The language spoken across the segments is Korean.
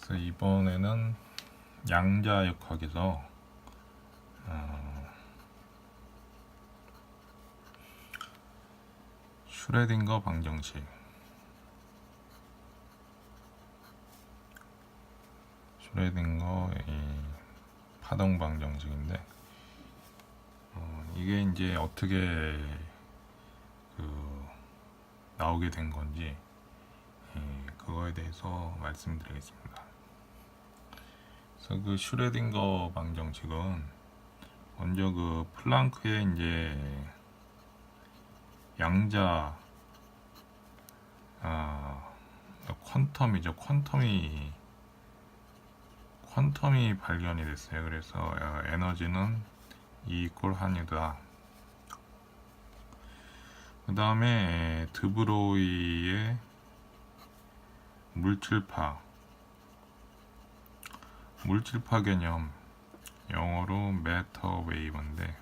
그래서 이번에는 양자역학에서 슈레딩거 방정식, 슈레딩거 파동 방정식인데 이게 이제 어떻게 나오게 된 건지 그거에 대해서 말씀드리겠습니다. 그래서 그 슈레딩거 방정식은 먼저 그 플랑크의 이제 양자 퀀텀이죠. 퀀텀이 발견이 됐어요. 그래서 에너지는 E = 한유다. 그 다음에 드브로이의 물질파 개념, 영어로 매터 웨이브인데,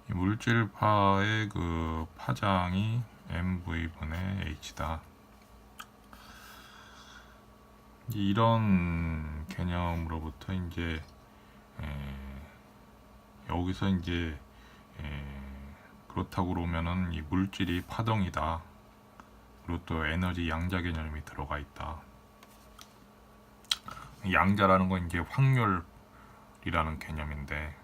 이 물질파의 그 파장이 mv분의 h다. 이런 개념으로부터 이제 여기서 이제 그렇다고 그러면은 이 물질이 파동이다. 그리고 또 에너지 양자 개념이 들어가 있다. 양자라는 건 이제 확률이라는 개념인데,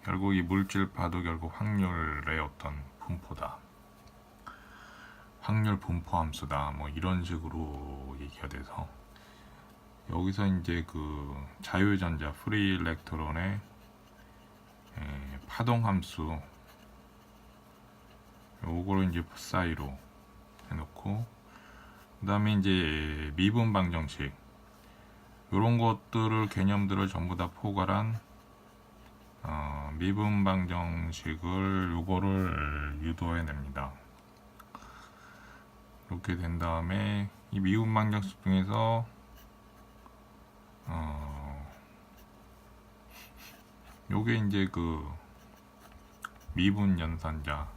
결국 이 물질파도 결국 확률의 어떤 분포다. 확률 분포 함수다. 뭐 이런 식으로 얘기가 돼서, 여기서 이제 그 자유전자 프리 일렉트론의 파동 함수, 요거를 이제 사이로 해놓고, 그 다음에 이제 미분 방정식, 요런 것들을 개념들을 전부 다 포괄한 미분 방정식을 요거를 유도해 냅니다. 이렇게 된 다음에 이 미분 방정식 중에서 요게 이제 그 미분 연산자,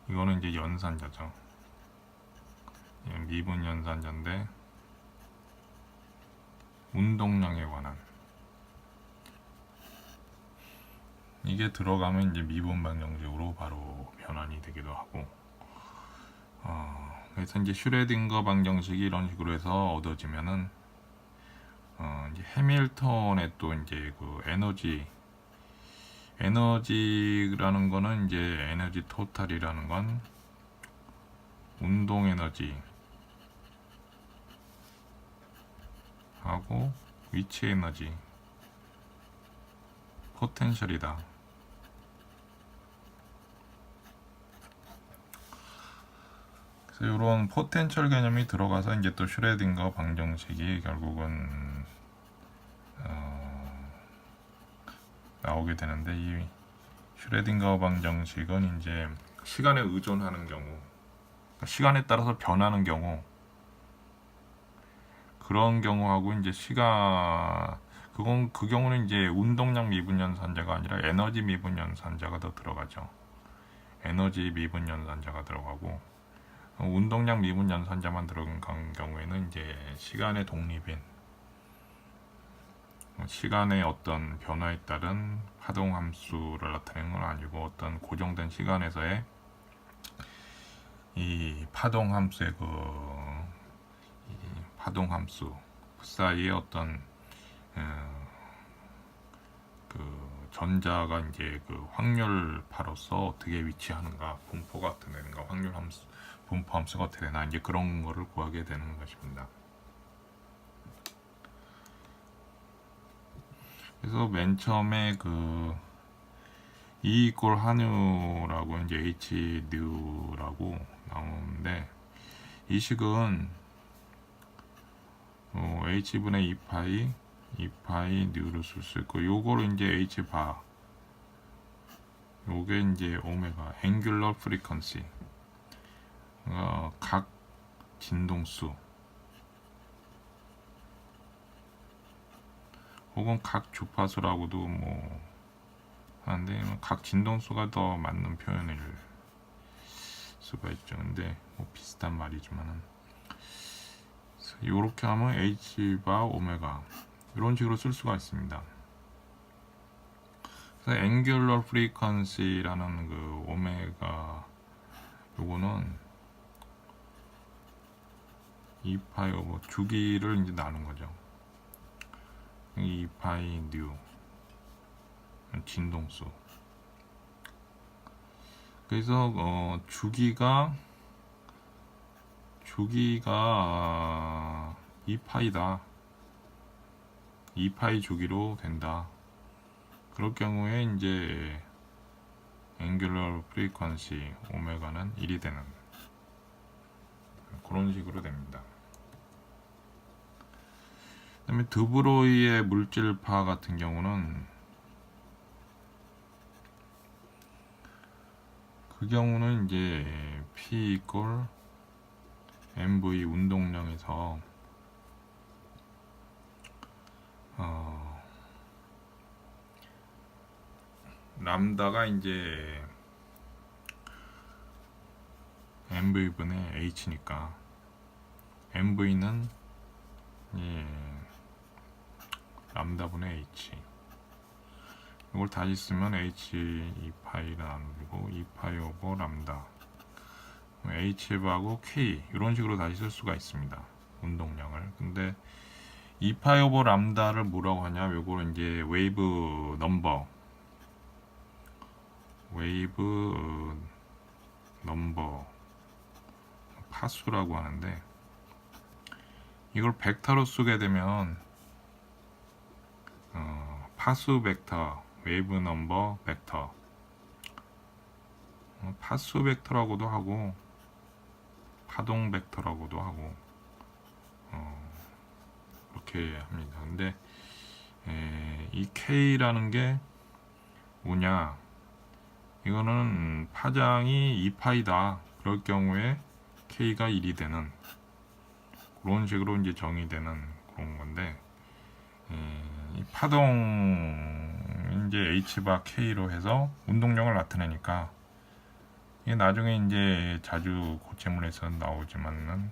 이거는 이제 연산자죠. 미분 연산자인데, 운동량에 관한 이게 들어가면 이제 미분 방정식으로 바로 변환이 되기도 하고, 그래서 이제 슈레딩거 방정식이 이런 식으로 해서 얻어지면은 이제 해밀턴의 또 이제 그 에너지라는 거는 이제 에너지 토탈이라는 건 운동 에너지 하고 위치 에너지, 포텐셜이다. 그래서 이런 포텐셜 개념이 들어가서 이제 또 슈레딩거 방정식이 결국은 나오게 되는데, 이 슈레딩거 방정식은 이제 시간에 의존하는 경우, 그러니까 시간에 따라서 변하는 경우, 그런 경우하고 이제 그 경우는 이제 운동량 미분 연산자가 아니라 에너지 미분 연산자가 더 들어가죠. 에너지 미분 연산자가 들어가고, 운동량 미분 연산자만 들어간 경우에는 이제 시간의 독립인, 시간의 어떤 변화에 따른 파동 함수를 나타내는 건 아니고, 어떤 고정된 시간에서의 이 파동 함수의 파동 함수 사이의 어떤 그 전자가 이제 그 확률파로서 어떻게 위치하는가, 분포가 어떻게 되는가, 확률 함수, 분포 함수가 어떻게 되나, 이제 그런 거를 구하게 되는 것입니다. 그래서 맨 처음에 그 E = 한유라고 이제 H 뉴라고 나오는데, 이 식은 H분의 2파이 뉴를 쓸 수 있고, 요거를 이제 H 바, 요게 이제 오메가, 앵귤러 프리퀀시, 각 진동수 혹은 각 주파수라고도 뭐 하는데, 각 진동수가 더 맞는 표현을 수가 있죠. 근데 뭐 비슷한 말이지만은 이렇게 하면 h 바 오메가 이런 식으로 쓸 수가 있습니다. 그래서 angular frequency라는 그 오메가 요거는 2파이 오버 주기를 이제 나눈 거죠. 2파이 뉴 진동수. 그래서 주기가 2파이다. 2파이 주기로 된다. 그럴 경우에 이제 angular frequency 오메가는 1이 되는 그런 식으로 됩니다. 그 다음에 드브로이의 물질파 같은 경우는 그 경우는 이제 P 이퀄 MV 운동량에서 람다가 이제 MV분의 H니까 MV는 람다분의 H 이걸 다시 쓰면 H 2파이를 나누고 2파이 오버 람다 HF하고 K 이런 식으로 다시 쓸 수가 있습니다. 운동량을. 근데 2파이 오버 람다를 뭐라고 하냐, 요거를 이제 웨이브 넘버 파수라고 하는데, 이걸 벡터로 쓰게 되면 파수 벡터, 웨이브 넘버 벡터, 파수 벡터라고도 하고 파동 벡터라고도 하고 그렇게 합니다. 근데 이 K라는 게 뭐냐, 이거는 파장이 2파이다. 그럴 경우에 K가 1이 되는 그런 식으로 이제 정의되는 그런 건데, 이 파동 이제 H바 K로 해서 운동량을 나타내니까 이게 나중에 이제 자주 고체물에서 나오지만은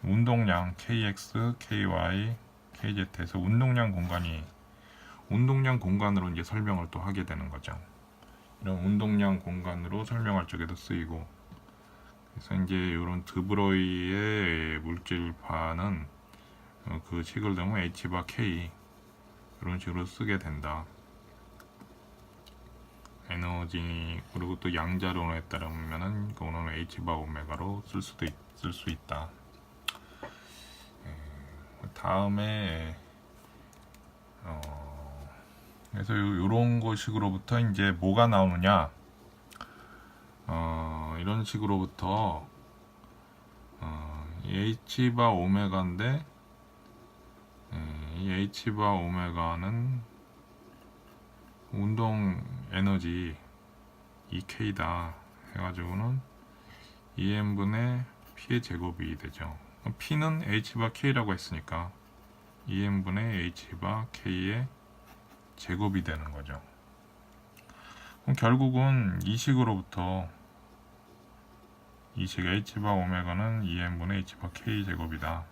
운동량 KX, KY, KZ에서 운동량 공간으로 이제 설명을 또 하게 되는 거죠. 이런 운동량 공간으로 설명할 적에도 쓰이고, 그래서 이제 이런 드브로이의 물질파는 그 식을 넣으면 H바 K 이런 식으로 쓰게 된다. 에너지 그리고 또 양자론에 따르면은 그거는 H바 오메가로 쓸 수 있다. 다음에 그래서 이런 것식으로부터 이제 뭐가 나오느냐, 이런 식으로부터 H바 오메가인데, 이 H바 오메가는 운동 에너지 EK다 해가지고는 EM분의 P의 제곱이 되죠. P는 H바 K라고 했으니까 EM분의 H바 K의 제곱이 되는 거죠. 그럼 결국은 이 식으로부터 이 식 H바 오메가는 EM분의 H바 K 제곱이다.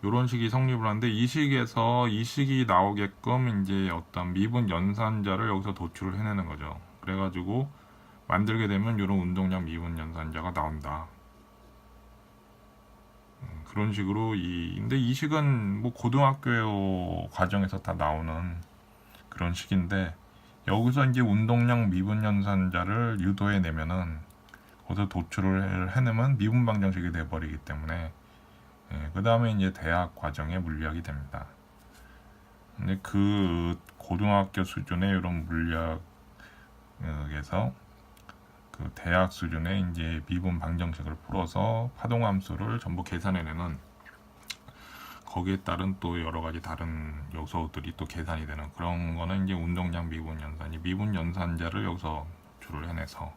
이런 식이 성립을 하는데, 이 식에서 이 식이 나오게끔 이제 어떤 미분 연산자를 여기서 도출을 해내는 거죠. 그래가지고 만들게 되면 이런 운동량 미분 연산자가 나온다. 그런 식으로 근데 이 식은 뭐 고등학교 과정에서 다 나오는 그런 식인데, 여기서 이제 운동량 미분 연산자를 유도해 내면은 거기서 도출을 해내면 미분 방정식이 돼버리기 때문에 그 다음에 이제 대학 과정의 물리학이 됩니다. 근데 그 고등학교 수준의 이런 물리학에서 그 대학 수준의 이제 미분 방정식을 풀어서 파동함수를 전부 계산해내는, 거기에 따른 또 여러 가지 다른 요소들이 또 계산이 되는 그런 거는 이제 운동량 미분 연산이 미분 연산자를 여기서 줄을 해내서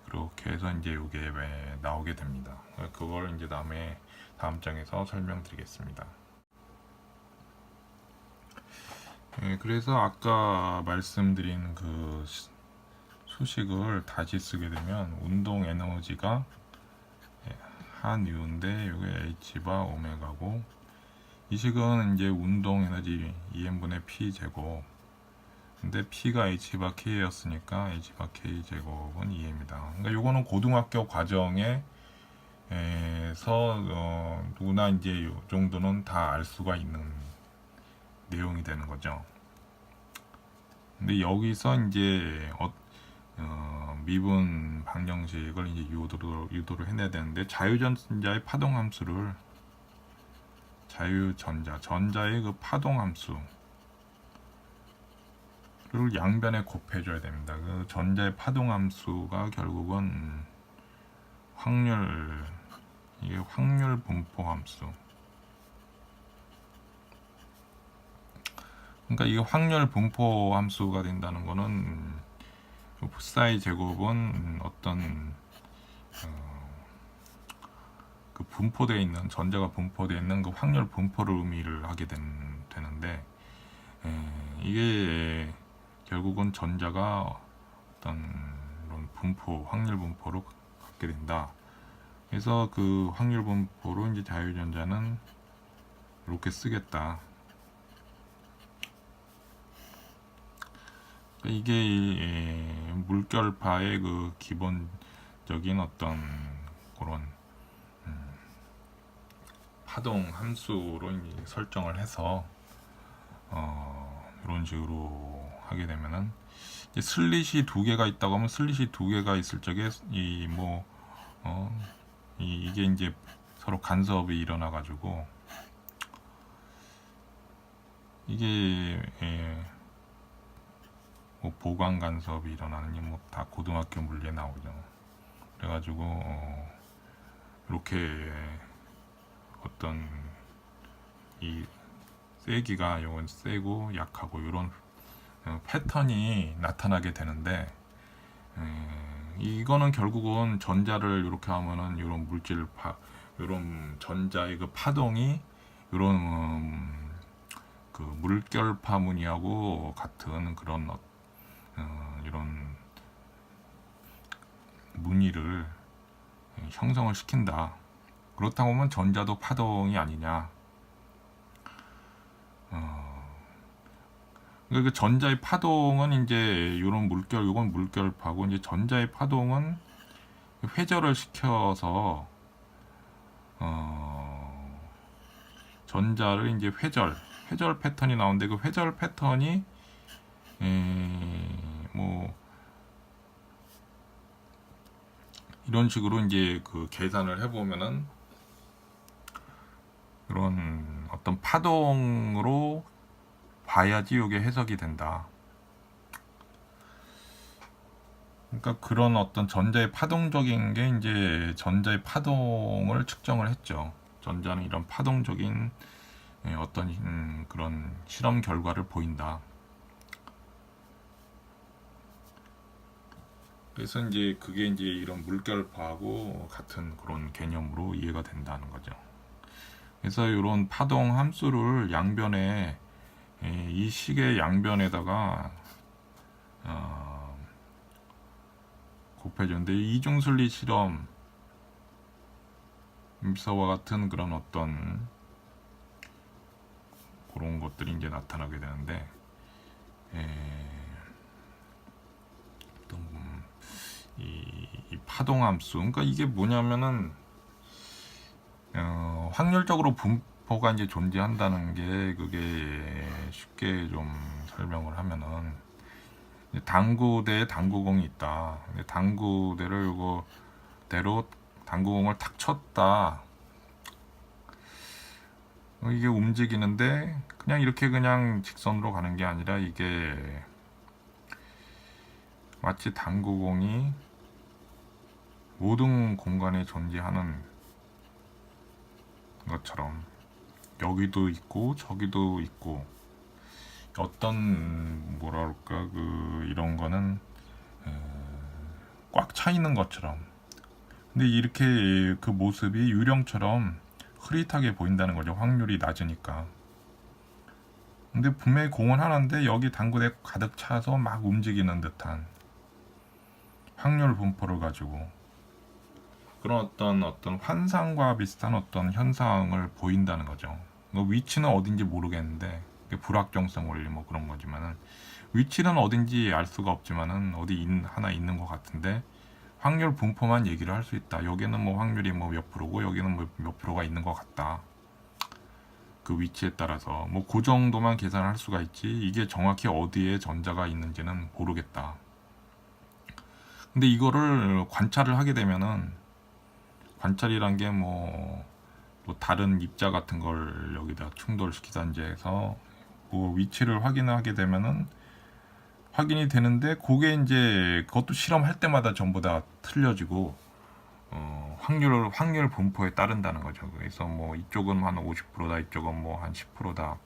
그렇게 해서 이제 이게 왜 나오게 됩니다. 그걸 이제 다음 장에서 설명드리겠습니다. 그래서 아까 말씀드린 그 수식을 다시 쓰게 되면 운동 에너지가 한유인데 이게 H바 오메가고, 이 식은 이제 운동 에너지 2n분의 P 제곱, 근데 P가 H바 K였으니까 H바 K 제곱은 2입니다. 그러니까 요거는 고등학교 과정에 에서 누구나 이제 요 정도는 다 알 수가 있는 내용이 되는 거죠. 근데 여기서 이제 미분 방정식을 이제 유도를 해내야 되는데, 자유전자의 파동함수를, 전자의 그 파동함수를 양변에 곱해줘야 됩니다. 그 전자의 파동함수가 결국은 이게 확률 분포함수. 그러니까 이게 확률 분포함수가 된다는 거는, 푸사의 제곱은 어떤 그 분포되어 있는, 전자가 분포되어 있는 그 확률 분포를 의미를 하게 되는데, 이게 결국은 전자가 어떤 이런 분포, 확률 분포로 갖게 된다. 그래서 그 확률 분포로 이제 자유전자는 이렇게 쓰겠다. 이게 물결파의 그 기본적인 어떤 그런 파동 함수로 이제 설정을 해서 이런 식으로 하게 되면은, 이제 슬릿이 두 개가 있다고 하면, 슬릿이 두 개가 있을 적에 이게 이제 서로 간섭이 일어나 가지고, 이게 뭐 보강 간섭이 일어나느니 뭐 다 고등학교 물리에 나오죠. 그래가지고 이렇게 어떤 이 세기가, 요건 세고 약하고 이런 패턴이 나타나게 되는데, 이거는 결국은 전자를 이렇게 하면은 이런 이런 전자의 그 파동이 이런 그 물결파 무늬하고 같은 그런 이런 무늬를 형성을 시킨다. 그렇다고 하면 전자도 파동이 아니냐. 그러니까 그 전자의 파동은 이제 이런 이건 물결파고, 이제 전자의 파동은 회절을 시켜서 전자를 이제 회절 패턴이 나오는데, 그 회절 패턴이 뭐 이런 식으로 이제 그 계산을 해보면은 이런 어떤 파동으로 봐야지 이게 해석이 된다. 그러니까 그런 어떤 전자의 파동적인 게 이제 전자의 파동을 측정을 했죠. 전자는 이런 파동적인 어떤 그런 실험 결과를 보인다. 그래서 이제 그게 이제 이런 물결파하고 같은 그런 개념으로 이해가 된다는 거죠. 그래서 이런 파동 함수를 양변에, 이 식의 양변에다가 곱해주는데, 이중슬릿 실험 임서와 같은 그런 어떤 그런 것들이 이제 나타나게 되는데, 이 파동함수, 그러니까 이게 뭐냐면은 확률적으로 분포가 이제 존재한다는 게, 그게 쉽게 좀 설명을 하면은, 당구대에 당구공이 있다. 당구대를 이거대로 당구공을 탁 쳤다. 이게 움직이는데 그냥 이렇게 그냥 직선으로 가는 게 아니라, 이게 마치 당구공이 모든 공간에 존재하는 것처럼 여기도 있고 저기도 있고, 어떤 뭐랄까 이런 거는 꽉 차 있는 것처럼, 근데 이렇게 그 모습이 유령처럼 흐릿하게 보인다는 거죠. 확률이 낮으니까. 근데 분명히 공은 하나인데 여기 당구대 가득 차서 막 움직이는 듯한, 확률 분포를 가지고 그런 어떤 환상과 비슷한 어떤 현상을 보인다는 거죠. 뭐 위치는 어딘지 모르겠는데 불확정성 원리 뭐 그런 거지만은 위치는 어딘지 알 수가 없지만은 하나 있는 것 같은데 확률 분포만 얘기를 할 수 있다. 여기는 뭐 확률이 뭐 몇 프로고 여기는 뭐 몇 프로가 있는 것 같다. 그 위치에 따라서 뭐 그 정도만 계산할 수가 있지 이게 정확히 어디에 전자가 있는지는 모르겠다. 근데 이거를 관찰을 하게 되면은 관찰이란 게 뭐 다른 입자 같은 걸 여기다 충돌시키다 이제 해서 뭐 위치를 확인하게 되면은 확인이 되는데 그게 이제 그것도 실험할 때마다 전부 다 틀려지고 확률 분포에 따른다는 거죠. 그래서 뭐 이쪽은 한 50%다, 이쪽은 뭐 한 10%다.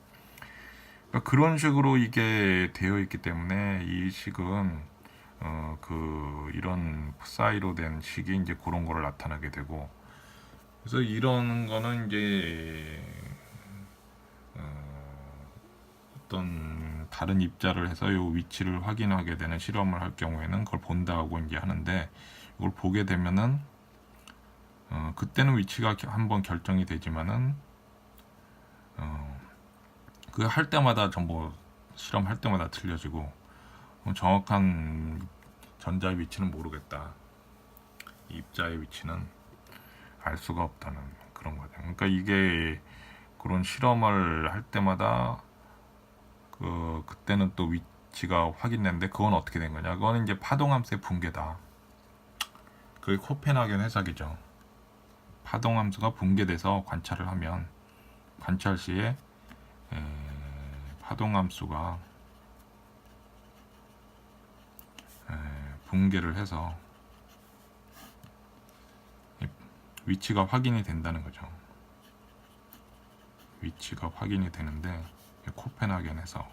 그러니까 그런 식으로 이게 되어 있기 때문에 이 식은 이런 사이로 된 식이 이제 그런 거를 나타나게 되고 그래서 이런 거는 이제 어떤 다른 입자를 해서 요 위치를 확인하게 되는 실험을 할 경우에는 그걸 본다고 이제 하는데 이걸 보게 되면은 그때는 위치가 한번 결정이 되지만은 그 할 때마다 전부 실험할 때마다 틀려지고 정확한 전자의 위치는 모르겠다. 이 입자의 위치는 알 수가 없다는 그런 거죠. 그러니까 이게 그런 실험을 할 때마다 그때는 또 위치가 확인되는데 그건 어떻게 된 거냐? 그거는 이제 파동함수의 붕괴다. 그게 코펜하겐 해석이죠. 파동함수가 붕괴돼서 관찰을 하면 관찰 시에 파동함수가 붕괴를 해서 위치가 확인이 된다는 거죠. 위치가 확인이 되는데 코펜하겐 해석.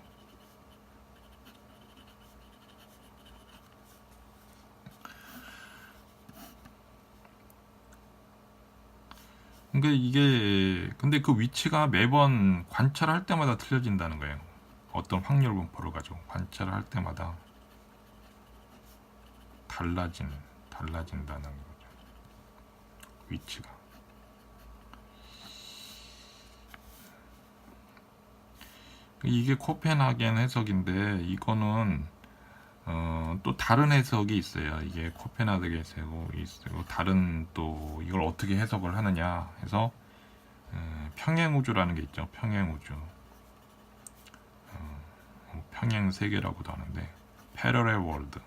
근데 그 위치가 매번 관찰할 때마다 틀려진다는 거예요. 어떤 확률 분포를 가지고 관찰을 할 때마다 달라진다는 거죠. 위치가. 이게 코펜하겐 해석인데 이거는 또 다른 해석이 있어요. 이게 코펜하겐 해석이 있고 다른 또 이걸 어떻게 해석을 하느냐 해서 평행우주라는 게 있죠. 평행우주. 평행 세계라고도 하는데 패러렐 월드.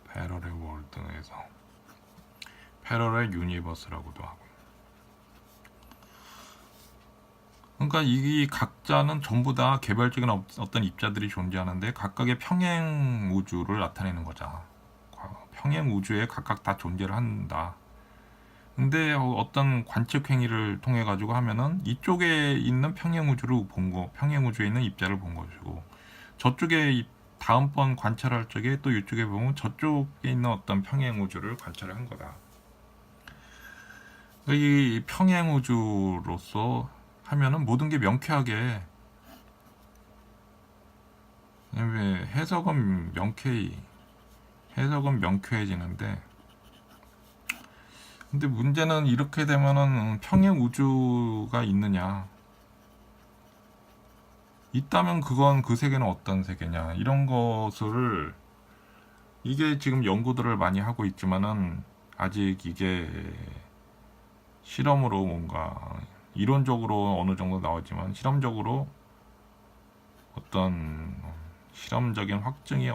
패러렐 월드에서 패러렐 유니버스라고도 하고. 그러니까 이 각자는 전부 다 개별적인 어떤 입자들이 존재하는데 각각의 평행 우주를 나타내는 거죠. 평행 우주에 각각 다 존재를 한다. 근데 어떤 관측 행위를 통해 가지고 하면은 이쪽에 있는 평행 우주를 본 거, 평행 우주에 있는 입자를 본 것이고 저쪽에 다음번 관찰할 적에 또 이쪽에 보면 저쪽에 있는 어떤 평행 우주를 관찰을 한 거다. 이 평행 우주로서 하면은 모든 게 명쾌하게 해석은 명쾌해지는데 근데 문제는 이렇게 되면은 평행 우주가 있느냐 있다면 그건 그 세계는 어떤 세계냐 이런 것을 이게 지금 연구들을 많이 하고 있지만은 아직 이게 실험으로 뭔가 이론적으로 어느 정도 나왔지만 실험적으로 어떤 실험적인 확증이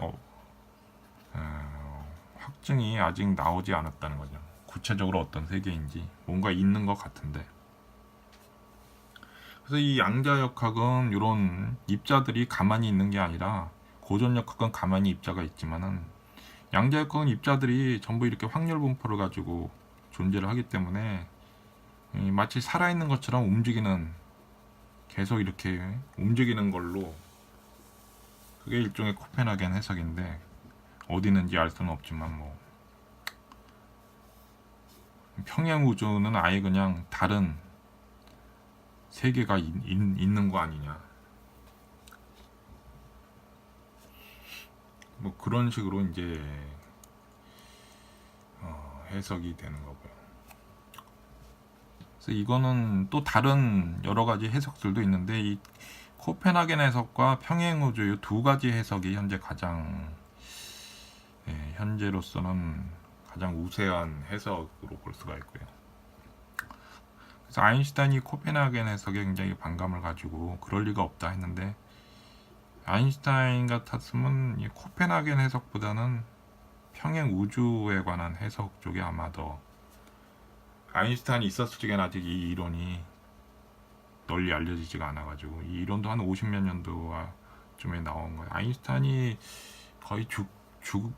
아직 나오지 않았다는 거죠. 구체적으로 어떤 세계인지 뭔가 있는 것 같은데. 그래서 이 양자역학은 이런 입자들이 가만히 있는 게 아니라 고전역학은 가만히 입자가 있지만은 양자역학은 입자들이 전부 이렇게 확률 분포를 가지고 존재를 하기 때문에 마치 살아있는 것처럼 계속 이렇게 움직이는 걸로 그게 일종의 코펜하겐 해석인데 어디 있는지 알 수는 없지만 뭐 평행 우주는 아예 그냥 다른 세계가 있는 거 아니냐 뭐 그런 식으로 이제 해석이 되는 거고요. 그래서 이거는 또 다른 여러 가지 해석들도 있는데 이 코펜하겐 해석과 평행우주 이 두 가지 해석이 현재 가장 현재로서는 가장 우세한 해석으로 볼 수가 있고요. 그래서 아인슈타인이 코펜하겐 해석에 굉장히 반감을 가지고 그럴 리가 없다 했는데 아인슈타인 같았으면 이 코펜하겐 해석보다는 평행 우주에 관한 해석 쪽에 아마 더 아인슈타인이 있었을 적에는 아직 이 이론이 널리 알려지지가 않아가지고 이 이론도 한 50몇 년도쯤에 나온 거예요. 아인슈타인이 거의 죽은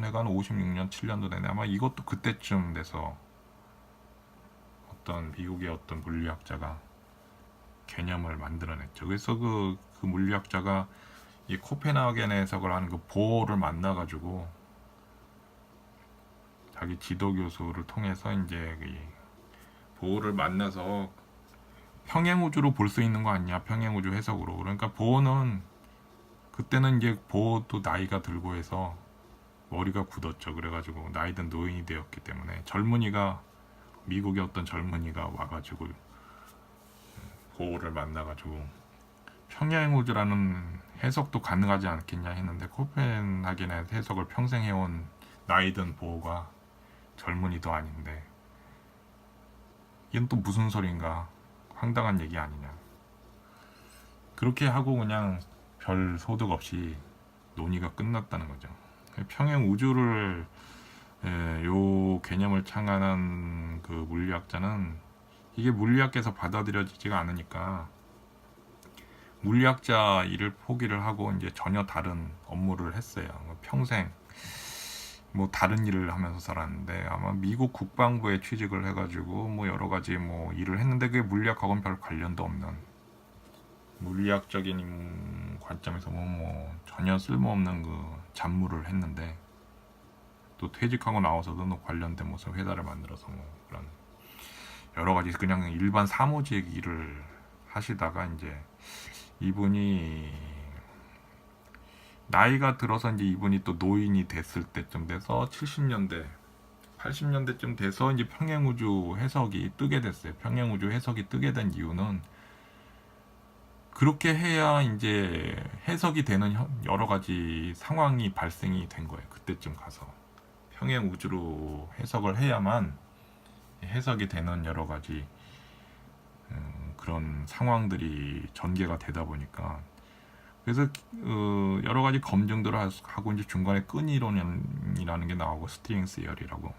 해가 한 56년 7년도 되네. 아마 이것도 그때쯤 돼서 어떤 미국의 어떤 물리학자가 개념을 만들어냈죠. 그래서 그 물리학자가 이 코펜하겐 해석을 하는 그 보어를 만나가지고 자기 지도 교수를 통해서 이제 보어를 만나서 평행 우주로 볼 수 있는 거 아니냐, 평행 우주 해석으로. 그러니까 보어는 그때는 이제 보어도 나이가 들고 해서 머리가 굳었죠. 그래가지고 나이든 노인이 되었기 때문에 미국의 어떤 젊은이가 와가지고 보어를 만나가지고 평행 우주라는 해석도 가능하지 않겠냐 했는데 코펜하겐의 해석을 평생 해온 나이든 보어가 젊은이도 아닌데 이건 또 무슨 소린가, 황당한 얘기 아니냐. 그렇게 하고 그냥 별 소득 없이 논의가 끝났다는 거죠. 평행 우주를 요 개념을 창안한 그 물리학자는 이게 물리학계에서 받아들여지지가 않으니까 물리학자 일을 포기를 하고 이제 전혀 다른 업무를 했어요. 평생 뭐 다른 일을 하면서 살았는데 아마 미국 국방부에 취직을 해가지고 뭐 여러 가지 뭐 일을 했는데 그게 물리학하고는 별 관련도 없는 물리학적인 관점에서 뭐 전혀 쓸모없는 그 잡무를 했는데 또 퇴직하고 나와서도 뭐 관련된 무슨 회사를 만들어서 뭐 그런 여러 가지 그냥 일반 사무직 일을 하시다가 이제 이분이 나이가 들어서 이제 이분이 또 노인이 됐을 때쯤 돼서 70년대, 80년대쯤 돼서 이제 평행우주 해석이 뜨게 됐어요. 평행우주 해석이 뜨게 된 이유는 그렇게 해야 이제 해석이 되는 여러 가지 상황이 발생이 된 거예요. 그때쯤 가서 평행우주로 해석을 해야만 해석이 되는 여러 가지 그런 상황들이 전개가 되다 보니까 그래서 여러 가지 검증들을 하고 이제 중간에 끈 이론이라는 게 나오고 스트링 시어리라고.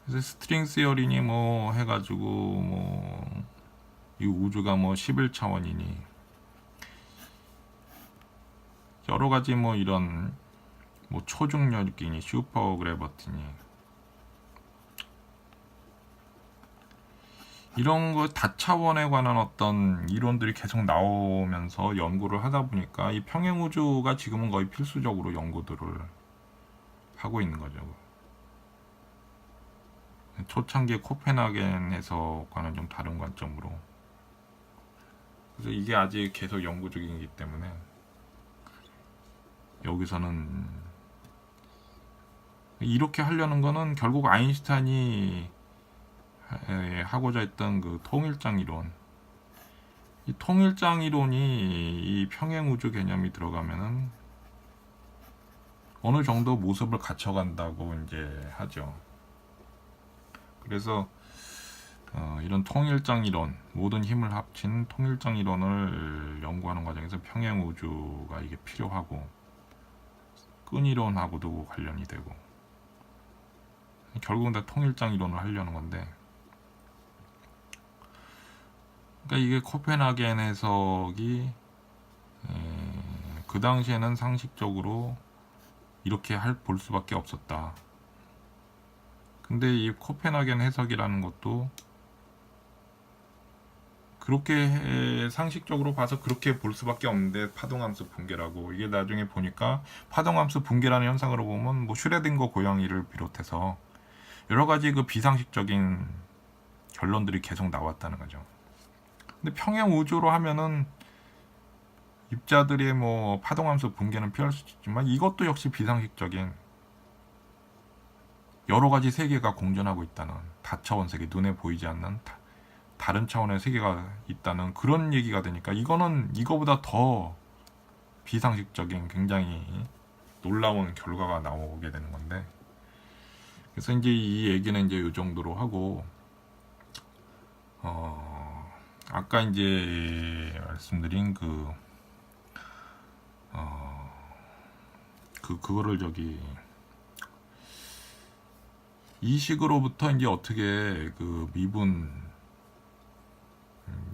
그래서 스트링 시어리니 뭐 해가지고 뭐 이 우주가 뭐 11차원이니 여러 가지 뭐 이런 뭐 초중력이니 슈퍼그래버티니 이런 거 다차원에 관한 어떤 이론들이 계속 나오면서 연구를 하다 보니까 이 평행우주가 지금은 거의 필수적으로 연구들을 하고 있는 거죠. 초창기 코펜하겐 해석과는 좀 다른 관점으로. 그래서 이게 아직 계속 연구 중이기 때문에 여기서는 이렇게 하려는 거는 결국 아인슈타인이 하고자 했던 그 통일장 이론, 이 통일장 이론이 이 평행우주 개념이 들어가면은 어느 정도 모습을 갖춰간다고 이제 하죠. 그래서 이런 통일장 이론, 모든 힘을 합친 통일장 이론을 연구하는 과정에서 평행우주가 이게 필요하고 끈 이론하고도 관련이 되고 결국은 다 통일장 이론을 하려는 건데, 그러니까 이게 코펜하겐 해석이 그 당시에는 상식적으로 이렇게 볼 수밖에 없었다. 근데 이 코펜하겐 해석이라는 것도 그렇게 상식적으로 봐서 그렇게 볼 수밖에 없는데 파동함수 붕괴라고, 이게 나중에 보니까 파동함수 붕괴라는 현상으로 보면 뭐 슈레딩거 고양이를 비롯해서 여러 가지 그 비상식적인 결론들이 계속 나왔다는 거죠. 근데 평행 우주로 하면은 입자들의 뭐 파동함수 붕괴는 피할 수 있지만 이것도 역시 비상식적인 여러 가지 세계가 공존하고 있다는 다차원 세계, 눈에 보이지 않는 다른 차원의 세계가 있다는 그런 얘기가 되니까 이거는 이거보다 더 비상식적인 굉장히 놀라운 결과가 나오게 되는 건데, 그래서 이제 이 얘기는 이제 이 정도로 하고, 아까 이제 말씀드린 그거를 이 식으로부터 이제 어떻게 그 미분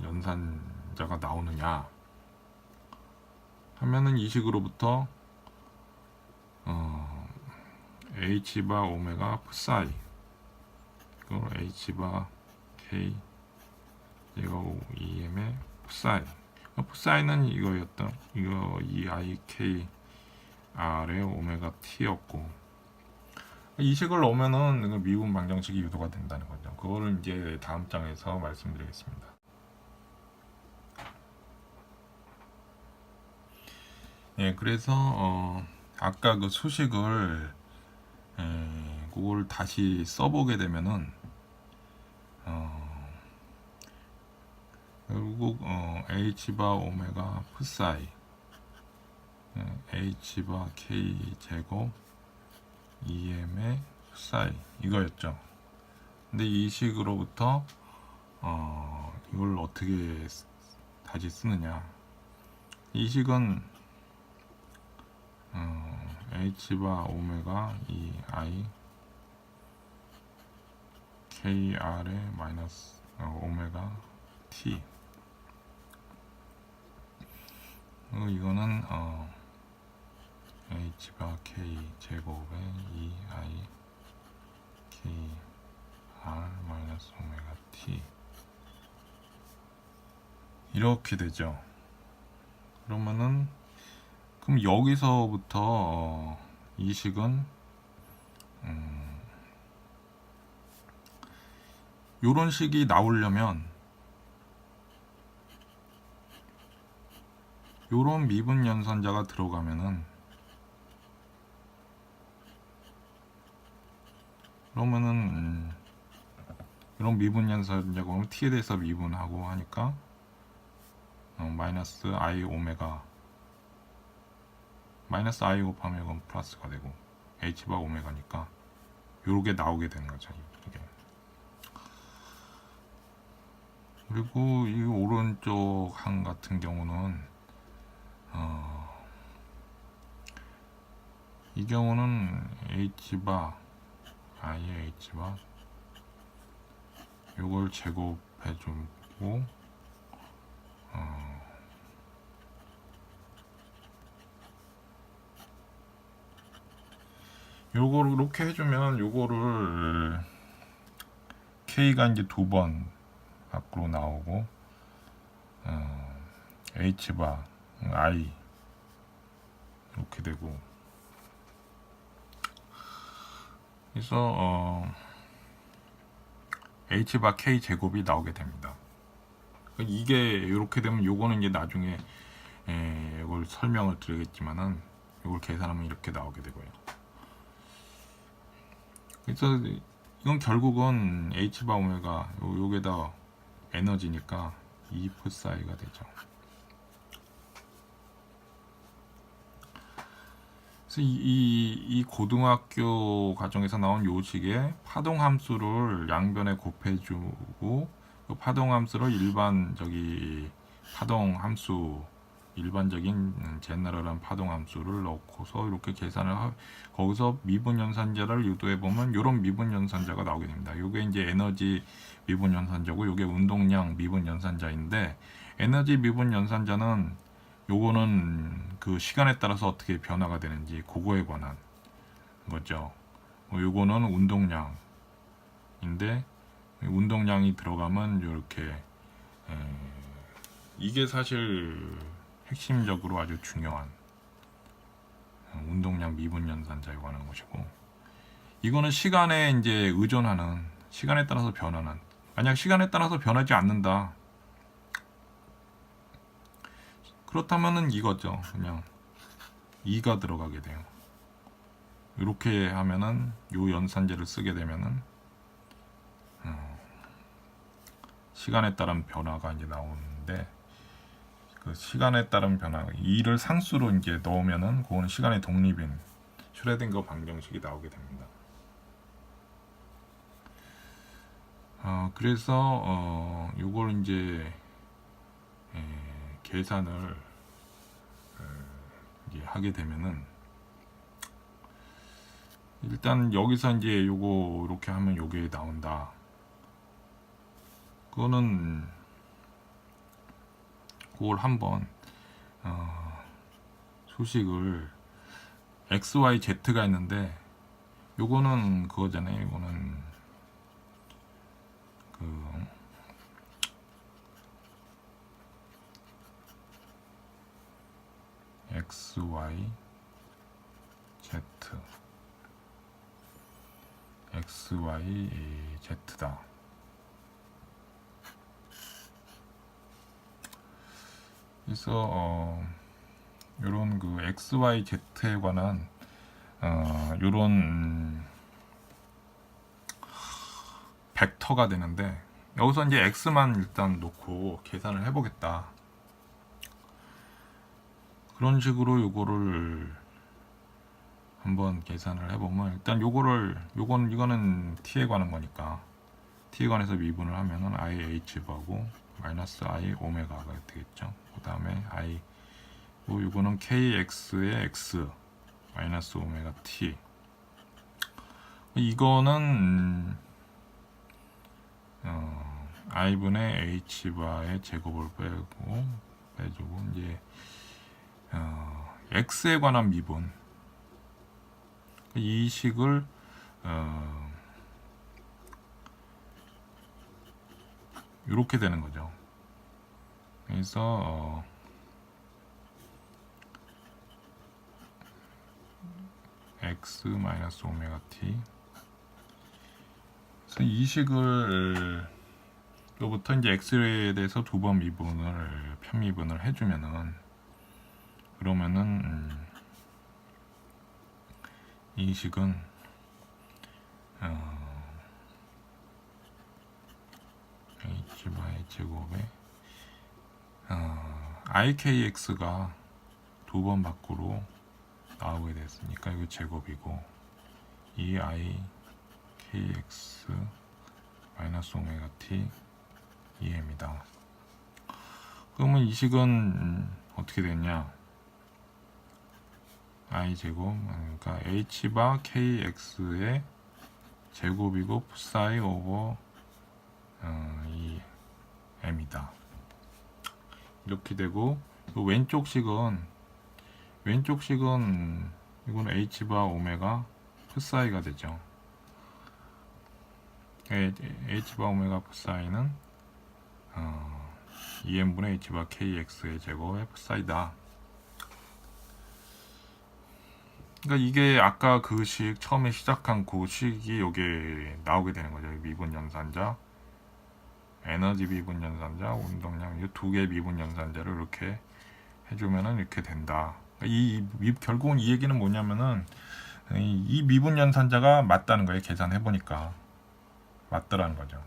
연산자가 나오느냐 하면은 이 식으로부터 H바 오메가 psi 이걸 H바 K 이거 EM의 psi psi는 이거였다. 이거 EIK R의 오메가 T였고, 이 식을 넣으면은 미분 방정식이 유도가 된다는 거죠. 그거를 이제 다음 장에서 말씀드리겠습니다. 예, 그래서 아까 그 수식을 그걸 다시 써보게 되면은 결국 H바 오메가 psi H바 K 제곱 EM의 psi 이거였죠. 근데 이 식으로부터 이걸 어떻게 다시 쓰느냐, 이 식은 H바 오메가 EI KR의 마이너스 오메가 T, 이거는 H바 K 제곱의 EI KR 마이너스 오메가 T 이렇게 되죠. 그러면은 그럼 여기서부터 이 식은 요런 식이 나오려면 요런 미분 연산자가 들어가면은, 그러면은 이런 미분 연산자가 오면 t에 대해서 미분하고 하니까 마이너스 i 오메가 마이너스 i 곱하면 이건 플러스가 되고 h바 오메가니까 요렇게 나오게 되는 거죠. 이게. 그리고 이 오른쪽 항 같은 경우는 이 경우는 h바 i의 h바 요걸 제곱해 주고 요거를 이렇게 해주면 요거를 K가 이제 2번 밖으로 나오고 H바 I 이렇게 되고, 그래서 H바 K 제곱이 나오게 됩니다. 이게 이렇게 되면 요거는 이제 나중에 이걸 설명을 드리겠지만은 이걸 계산하면 이렇게 나오게 되고요. 그래서 이건 결국은 H바 오메가 요게다 에너지니까 E psi가 되죠. 그래서 이 고등학교 과정에서 나온 요식의 파동 함수를 양변에 곱해주고, 그 파동 함수를 파동 함수 일반적인 제너럴한 파동 함수를 넣고서 이렇게 계산을 거기서 미분 연산자를 유도해 보면 이런 미분 연산자가 나오게 됩니다. 이게 이제 에너지 미분 연산자고 이게 운동량 미분 연산자인데, 에너지 미분 연산자는 요거는 그 시간에 따라서 어떻게 변화가 되는지 그거에 관한 거죠. 요거는 운동량인데 운동량이 들어가면 이렇게 이게 사실 핵심적으로 아주 중요한 운동량 미분 연산자에 관한 것이고, 이거는 시간에 이제 의존하는, 시간에 따라서 변하는, 만약 시간에 따라서 변하지 않는다 그렇다면은 이거죠. 그냥 2가 들어가게 돼요. 이렇게 하면은 요 연산제를 쓰게 되면은 시간에 따른 변화가 이제 나오는데, 그 시간에 따른 변화 2를 상수로 이제 넣으면은 그거는 시간의 독립인 슈레딩거 방정식이 나오게 됩니다. 그래서 요걸 이제 계산을 이제 하게 되면은, 일단 여기서 이제 요거 이렇게 하면 요게 나온다. 그거는 그걸 한번 수식을 x, y, z가 있는데, 요거는 그거잖아요. 이거는 그 x, y, z, x, y, z다. 그래서 요런 그 x, y, z에 관한 요런 벡터가 되는데, 여기서 이제 x만 일단 놓고 계산을 해보겠다. 그런 식으로 요거를 한번 계산을 해보면, 일단 이거는 t에 관한 거니까 t에 관해서 미분을 하면은 ih하고 마이너스 i 오메가가 되겠죠. 그 다음에 i, 요거는 kx의 x 마이너스 오메가 t. 이거는 i분의 h바의 제곱을 빼주고 이제 x에 관한 미분, 이 식을 이렇게 되는 거죠. 그래서 x 마이너스 오메가 t, 그래서 이 식을 로부터 이제 x에 대해서 두 번 편미분을 해주면은, 그러면은 이 식은 h바의 제곱에 ikx가 두 번 밖으로 나오게 됐으니까 이거 제곱이고, 이 ikx 마이너스 오메가 t 2입니다. 그러면 이 식은 어떻게 됐냐? i 제곱, 그러니까 h바 kx의 제곱이고 푸사이 오버 이 m이다. 이렇게 되고, 왼쪽 식은 이건 h바 오메가 푸사이가 되죠. h바 오메가 푸사이는 2n분의 h바 kx의 제곱의 푸사이다. 그러니까 이게 아까 그 식 처음에 시작한 그 식이 여기에 나오게 되는 거죠. 미분 연산자, 에너지 미분 연산자, 운동량, 이 두 개의 미분 연산자를 이렇게 해주면은 이렇게 된다. 결국은 이 얘기는 뭐냐면은, 이 미분 연산자가 맞다는 거예요. 계산해 보니까 맞더라는 거죠.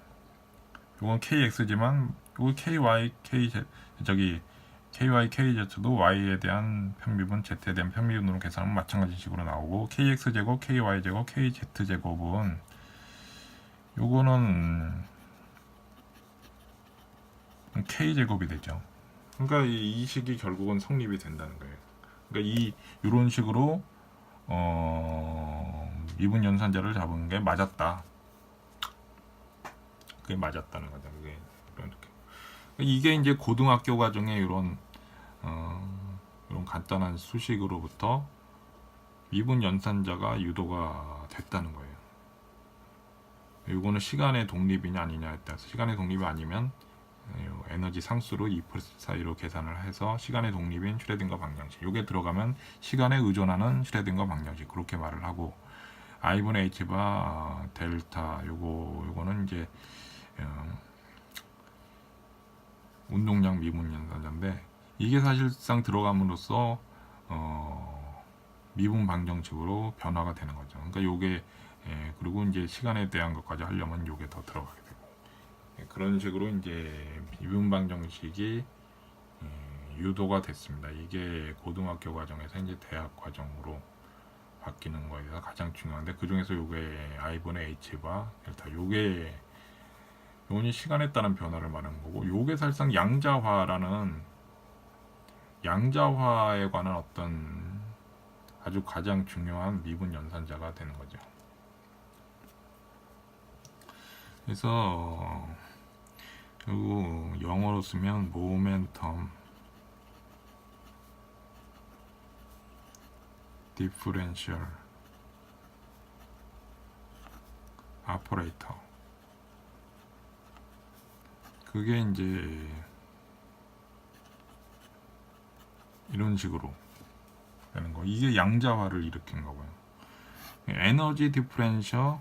이건 kx지만 이거 ky, ky, kz도 y에 대한 편미분, z에 대한 편미분으로 계산하면 마찬가지 식으로 나오고, kx제곱, ky제곱, kz제곱은 요거는 k제곱이 되죠. 그러니까 이 식이 결국은 성립이 된다는 거예요. 그러니까 이런 식으로 미분 연산자를 잡은 게 맞았다. 그게 맞았다는 거죠. 이게 이제 고등학교 과정에 이런 간단한 수식으로부터 미분 연산자가 유도가 됐다는 거예요. 이거는 시간의 독립이냐 아니냐에 따라서, 시간의 독립이 아니면 에너지 상수로 2% 사이로 계산을 해서 시간의 독립인 슈레딩거 방정식, 요게 들어가면 시간에 의존하는 슈레딩거 방정식, 그렇게 말을 하고, i분의 h바 델타, 요거는 이제 운동량 미분 연산자인데, 이게 사실상 들어감으로써 미분 방정식으로 변화가 되는 거죠. 그러니까 요게 그리고 이제 시간에 대한 것까지 하려면 요게 더 들어가게 되고 그런 식으로 이제 미분 방정식이 유도가 됐습니다. 이게 고등학교 과정에서 이제 대학 과정으로 바뀌는 거에서 가장 중요한데 그 중에서 요게 I분의 H바 델타 요게 요건이 시간에 따른 변화를 말하는 거고 요게 사실상 양자화에 관한 어떤 아주 가장 중요한 미분 연산자가 되는 거죠. 그래서 그리고 영어로 쓰면 모멘텀 디퍼렌셜 아퍼레이터 그게 이제 이런 식으로 되는 거. 이게 양자화를 일으킨 거고요. 에너지 디퍼렌셜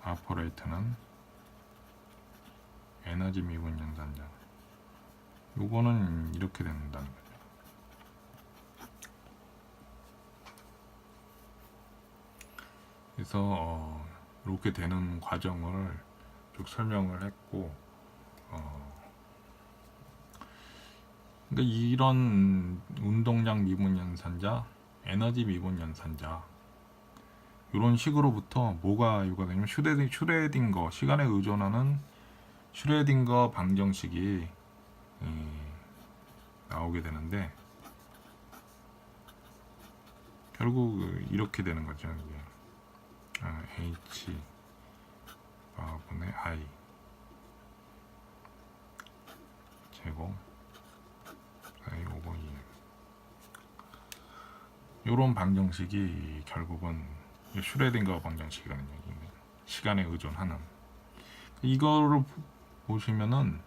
아퍼레이터는 에너지 미분 연산자. 요거는 이렇게 된다는 거죠. 그래서 이렇게 되는 과정을 쭉 설명을 했고 그러니까 이런 운동량 미분 연산자, 에너지 미분 연산자 이런 식으로부터 뭐가 요구되냐면 슈레딩거 시간에 의존하는 슈레딩거 방정식이 나오게 되는데 결국 이렇게 되는 거죠. 이게 H 바분의 I 제곱 I 오버 2 요런 방정식이 결국은 슈레딩거 방정식이라는 얘기입니다. 시간에 의존하는 이거를 보시면은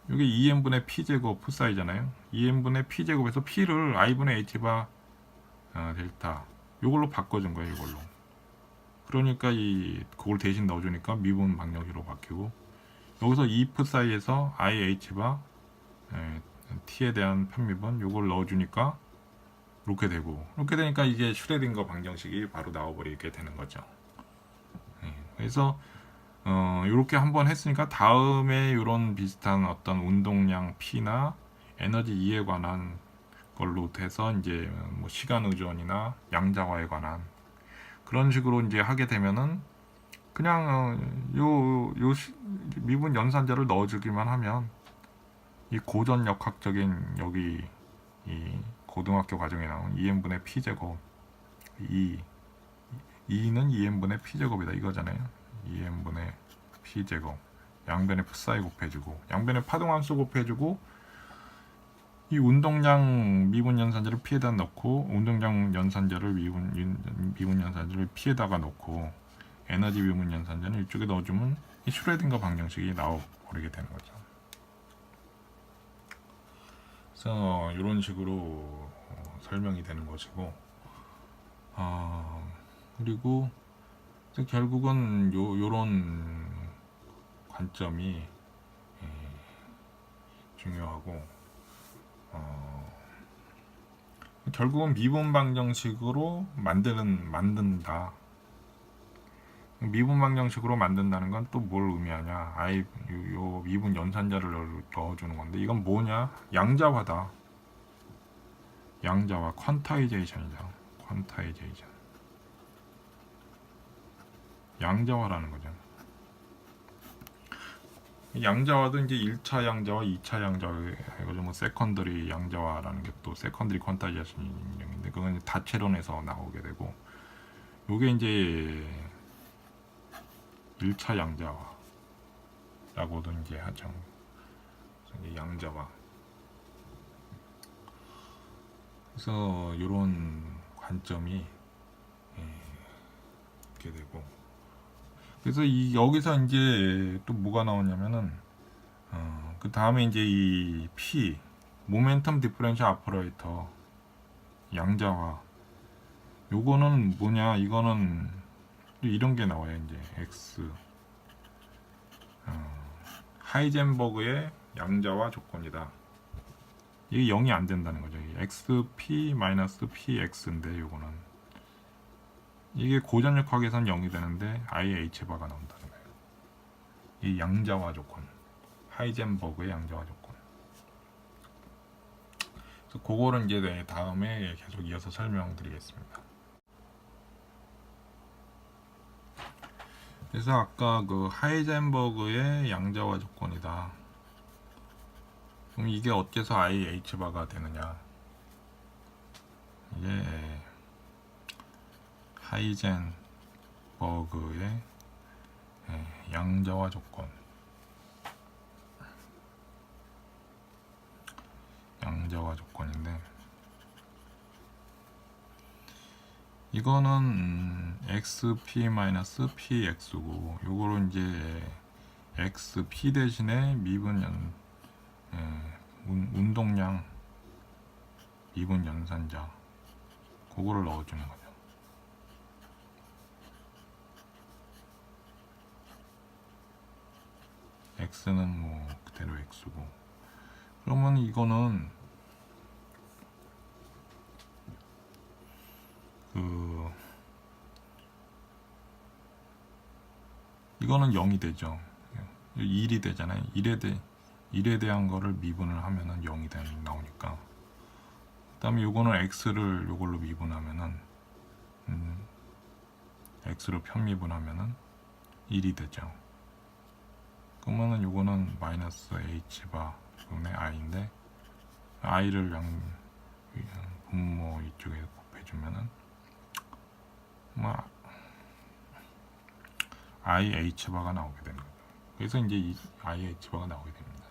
이게 2n분의 p제곱 푸사이잖아요. 2n분의 p제곱에서 p를 i분의 h바 델타 요걸로 바꿔준 거예요. 이걸로. 그러니까 그걸 대신 넣어주니까 미분 방정식으로 바뀌고 여기서 2프 사이에서 IH바 T에 대한 편미분 요걸 넣어주니까 이렇게 되고 이렇게 되니까 이게 슈레딩거 방정식이 바로 나와버리게 되는 거죠. 그래서 이렇게 한번 했으니까 다음에 이런 비슷한 어떤 운동량 P나 에너지 E에 관한 걸로 돼서 이제 뭐 시간 의존이나 양자화에 관한 그런 식으로 이제 하게 되면은 그냥 미분 연산자를 넣어주기만 하면 이 고전 역학적인 여기 이 고등학교 과정에 나온 2n분의 p제곱 2는 2n분의 p제곱이다 이거잖아요. 2n분의 p제곱 양변에 풋사이 곱해주고 양변에 파동함수 곱해주고 이 운동량 미분 연산자를 P에다 넣고 운동량 연산자를 미분 연산자를 P에다가 넣고 에너지 미분 연산자는 이쪽에 넣어주면 이 슈레딩거 방정식이 나와버리게 되는 거죠. 그래서 이런 식으로 설명이 되는 것이고 그리고 결국은 요런 관점이 중요하고 결국은 미분 방정식으로 만든다. 미분 방정식으로 만든다는 건 또 뭘 의미하냐? 요 미분 연산자를 넣어주는 건데 이건 뭐냐? 양자화다. 양자화, 퀀타이제이션이죠. 퀀타이제이션. 양자화라는 거죠. 양자화도 이제 1차 양자화, 2차 양자화 해가지고 뭐 세컨더리 양자화라는 게 또 세컨더리 퀀타이제이션인데 그건 다채론에서 나오게 되고 요게 이제 1차 양자화라고도 이제 하죠. 이제 양자화. 그래서 이런 관점이 이렇게 되고 그래서 여기서 이제 또 뭐가 나오냐면은 그 다음에 이제 이 P 모멘텀 디퍼런셜 아퍼레이터 양자화 요거는 뭐냐, 이거는 이런 게 나와요. 이제 x 하이젠버그의 양자화 조건이다. 이게 0이 안 된다는 거죠. xp-px인데 요거는 이게 고전역학에선 0이 되는데 IH바가 나온다는 거예요. 이 양자화 조건, 하이젠버그의 양자화 조건. 그래서 그거를 이제 다음에 계속 이어서 설명드리겠습니다. 그래서 아까 그 하이젠버그의 양자화 조건이다. 그럼 이게 어째서 IH바가 되느냐? 이게 하이젠버그의 양자화 조건. 양자화 조건인데 이거는 xp-px고 요거를 이제 xp 대신에 미분 운동량 미분 연산자 그거를 넣어주는 거죠. x는 뭐 그대로 x고 그러면 이거는 이거는 0이 되죠. 1이 되잖아요. 1에 대한 거를 미분을 하면은 0이 나오니까. 그 다음에 요거는 x를 요걸로 미분하면은 x로 편미분하면은 1이 되죠. 그러면은 요거는 마이너스 h바 분의 i인데 i를 분모 이쪽에 곱해주면은 IH바가 나오게 되는 거죠. 그래서 이제 이 IH바가 나오게 됩니다.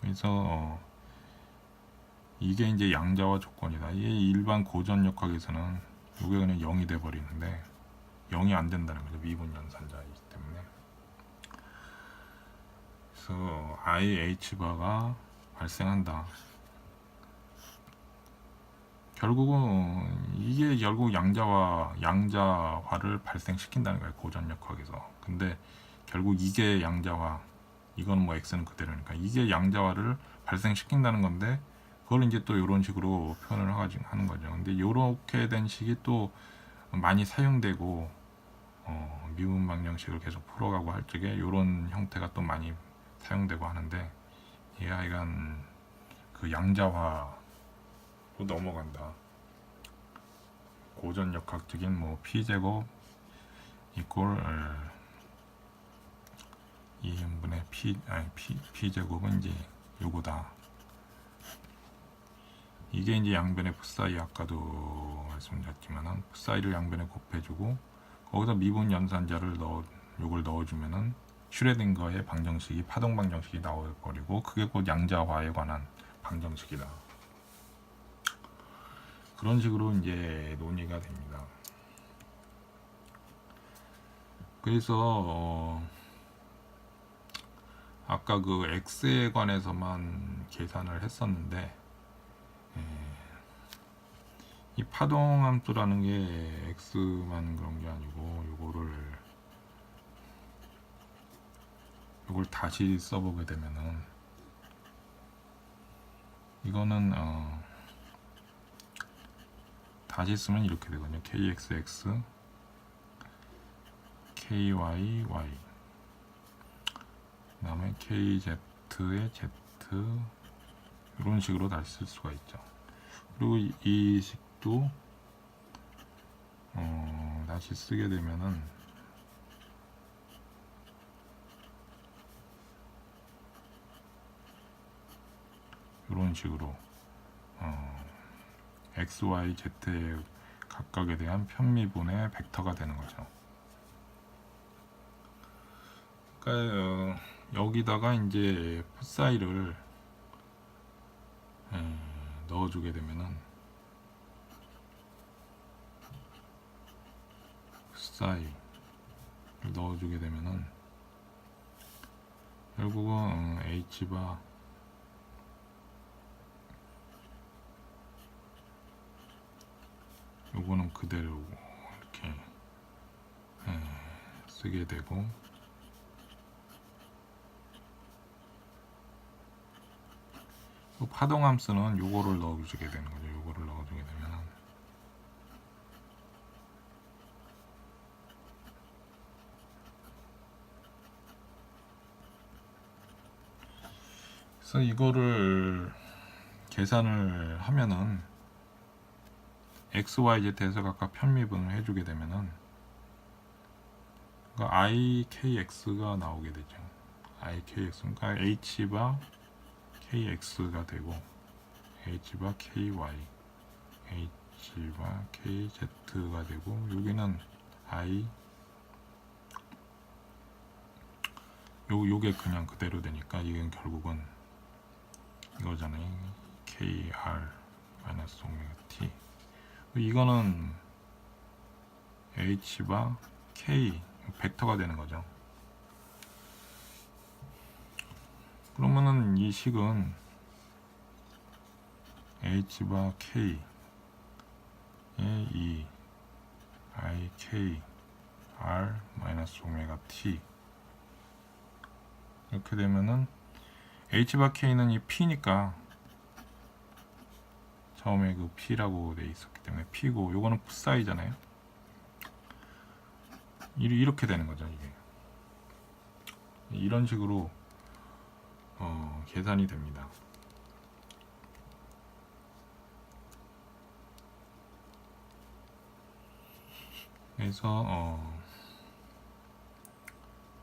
그래서 이게 이제 양자화 조건이다. 이게 일반 고전역학에서는 이게 그냥 0이 돼 버리는데 0이 안 된다는 거죠. 미분 연산자이기 때문에. 그래서 IH바가 발생한다. 결국은 이게 결국 양자화를 발생시킨다는 거예요. 고전역학에서. 근데 결국 이게 양자화, 이거는 뭐 x는 그대로니까 이게 양자화를 발생시킨다는 건데 그걸 이제 또 이런 식으로 표현을 하는 거죠. 근데 이렇게 된 식이 또 많이 사용되고 미분 방정식을 계속 풀어가고 할 적에 이런 형태가 또 많이 사용되고 하는데 이 하여간 그 양자화 넘어간다. 고전역학적인 뭐 p제곱 이꼴 2인분의 p제곱은 이제 요거다. 이게 이제 양변의 풋사이 아까도 말씀드렸지만은 풋사이를 양변에 곱해주고 거기서 미분 연산자를 요걸 넣어주면은 슈레딩거의 방정식이 파동 방정식이 나와버리고 그게 곧 양자화에 관한 방정식이다. 그런 식으로 이제 논의가 됩니다. 그래서 아까 그 x에 관해서만 계산을 했었는데 이 파동함수라는 게 x만 그런 게 아니고 요걸 다시 써보게 되면은 이거는 다시 쓰면 이렇게 되거든요. kxx kyy 그 다음에 kz의 z 이런 식으로 다시 쓸 수가 있죠. 그리고 이 식도 다시 쓰게 되면은 이런 식으로 x, y, z의 각각에 대한 편미분의 벡터가 되는 거죠. 그러니까 여기다가 이제 풋사이를 넣어주게 되면은 풋사이를 넣어주게 되면은 결국은 h바 요거는 그대로 이렇게 쓰게 되고, 파동 함수는 요거를 넣어주게 되는 거죠. 요거를 넣어주게 되면, 그래서 이거를 계산을 하면은 x, y, z에서 각각 편미분을 해주게 되면은 그러니까 ikx가 나오게 되죠. ikx, 그러니까 h바 kx가 되고 h바 ky, h바 kz가 되고, 여기는 i, 요게 그냥 그대로 되니까 이건 결국은 이거잖아요. kr 마이너스 오메가 t. 이거는 h바 k 벡터가 되는 거죠. 그러면은 이 식은 h바 k의 이 ik r 마이너스 오메가 t, 이렇게 되면은 h바 k는 이 p니까 처음에 그 p라고 돼 있었기 때문에 p고, 요거는 풋사이잖아요. 이렇게 되는 거죠. 이게 이런 식으로 계산이 됩니다. 그래서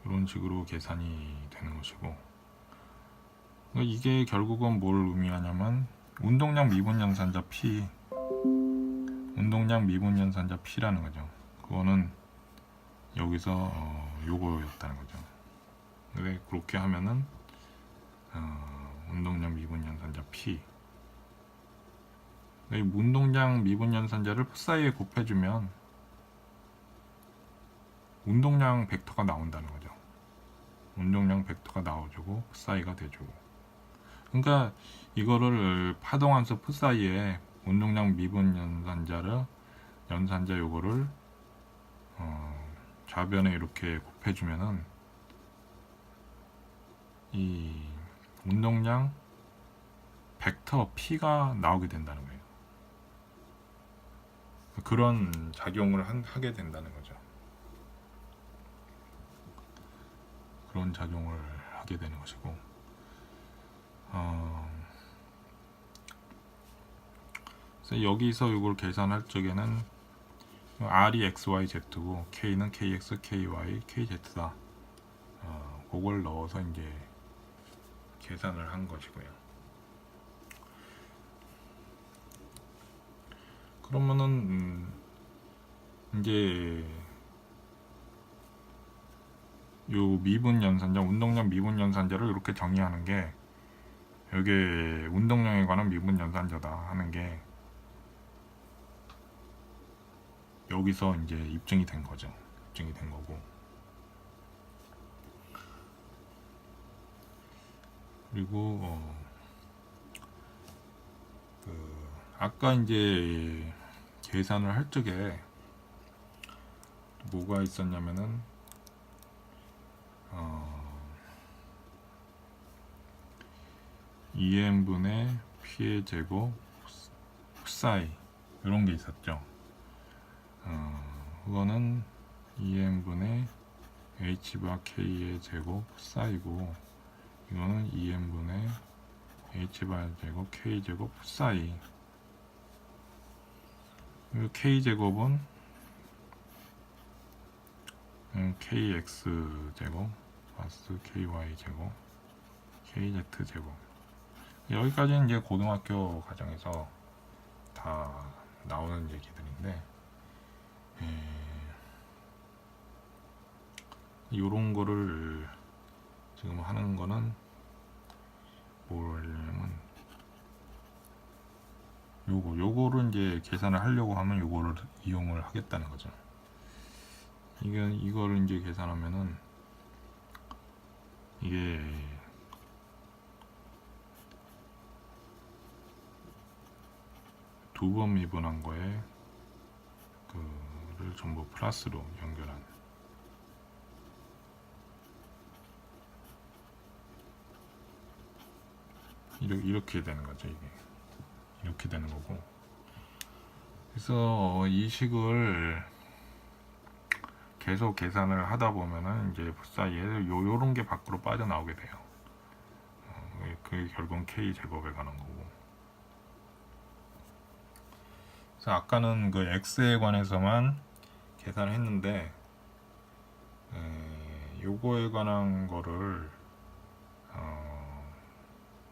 이런 식으로 계산이 되는 것이고, 이게 결국은 뭘 의미하냐면 운동량 미분 연산자 P, 운동량 미분 연산자 P라는 거죠. 그거는 여기서 요거였다는 거죠. 근데 그렇게 하면은 운동량 미분 연산자 P, 이 운동량 미분 연산자를 풋사이에 곱해주면 운동량 벡터가 나온다는 거죠. 운동량 벡터가 나와주고 풋사이가 돼주고, 그러니까 이거를 파동함수 풋사이에 운동량 미분 연산자 요거를 좌변에 이렇게 곱해주면은 이 운동량 벡터 P가 나오게 된다는 거예요. 그런 작용을 하게 된다는 거죠. 그런 작용을 하게 되는 것이고, 그래서 여기서 이걸 계산할 적에는 r이 x, y, z고 k는 kx, ky, kz다. 그걸 넣어서 이제 계산을 한 것이고요. 그러면은 이제 요 미분 연산자, 운동량 미분 연산자를 이렇게 정의하는 게, 여기에 운동량에 관한 미분 연산자다 하는 게 여기서 이제 입증이 된 거죠. 입증이 된 거고, 그리고 아까 이제 계산을 할 적에 뭐가 있었냐면은 2n분의 p의 제곱 풋사이 이런 게 있었죠. 그거는 2n분의 h바 k의 제곱 풋사이고, 이거는 2n분의 h바 제곱 k 제곱 풋사이. k 제곱은 kx 제곱 플러스 ky 제곱 kz 제곱. 여기까지는 이제 고등학교 과정에서 다 나오는 얘기들인데, 요런 거를 지금 하는 거는 뭐냐면 요거를 이제 계산을 하려고 하면 요거를 이용을 하겠다는 거죠. 이거를 이제 계산하면은 이게 두 번 미분한 거에 이거를 전부 플러스로 연결한 이렇게 되는 거죠. 이게 이렇게 되는 거고, 그래서 이 식을 계속 계산을 하다 보면은 이제 사이에 요런 게 밖으로 빠져나오게 돼요. 그게 결국은 K 제곱에 관한 거고. 그래서 아까는 그 X에 관해서만 계산을 했는데, 요거에 관한 거를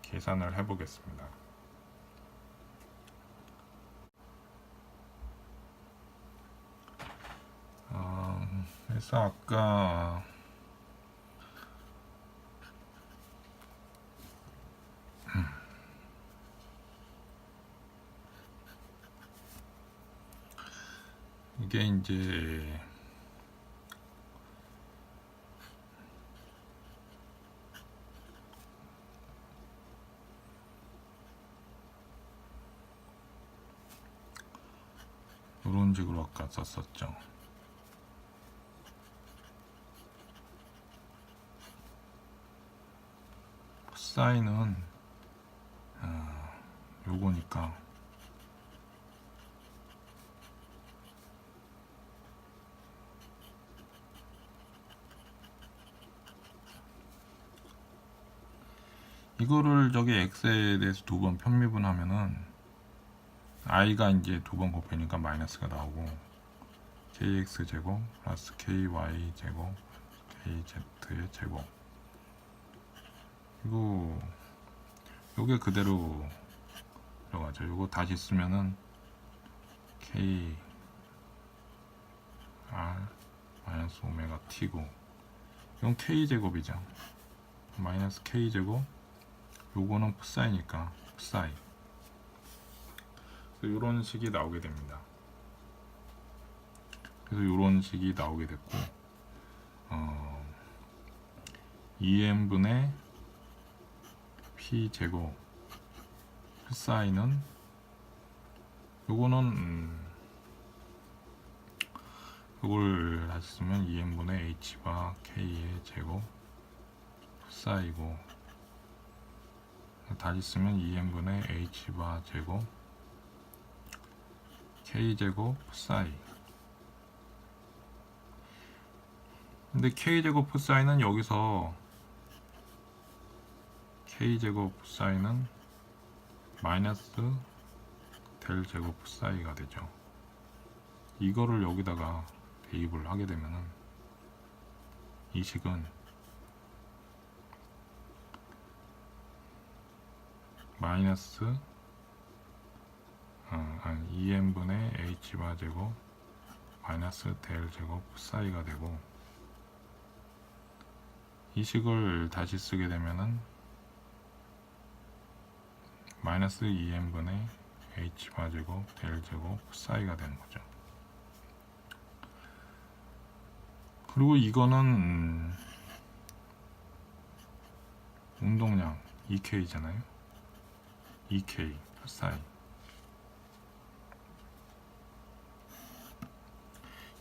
계산을 해 보겠습니다. 그래서 아까 이게 이제 이런 식으로 아까 썼었죠. 사인은 요거니까 이거를 저기 x에 대해서 두 번 편미분하면은 i가 이제 두 번 곱하니까 마이너스가 나오고, kx 제곱 플러스 ky 제곱 kz의 제곱, 이거 요게 그대로 들어가죠. 요거 다시 쓰면은 k r 마이너스 오메가 t고, 이건 k 제곱이죠. 마이너스 k 제곱, 요거는 푸사이니까 푸사이. 그래서 요런 식이 나오게 됩니다. 그래서 요런 식이 나오게 됐고, 2n분의 p 제곱 푸사이는 요거는 요걸 다시 쓰면 2n분의 h바 k의 제곱 푸사이고, 다시 쓰면 2n분의 h바 제곱 k제곱 푸사이. 근데 k제곱 푸사이는 여기서 k제곱 푸사이는 마이너스 델 제곱 푸사이가 되죠. 이거를 여기다가 대입을 하게 되면은 이 식은 마이너스 2n분의 h바 제곱 마이너스 델 제곱 푸사이가 되고, 이 식을 다시 쓰게 되면은 마이너스 2n분의 h바 제곱 델 제곱 푸사이가 되는 거죠. 그리고 이거는 운동량 2k잖아요. 2k 푸사이.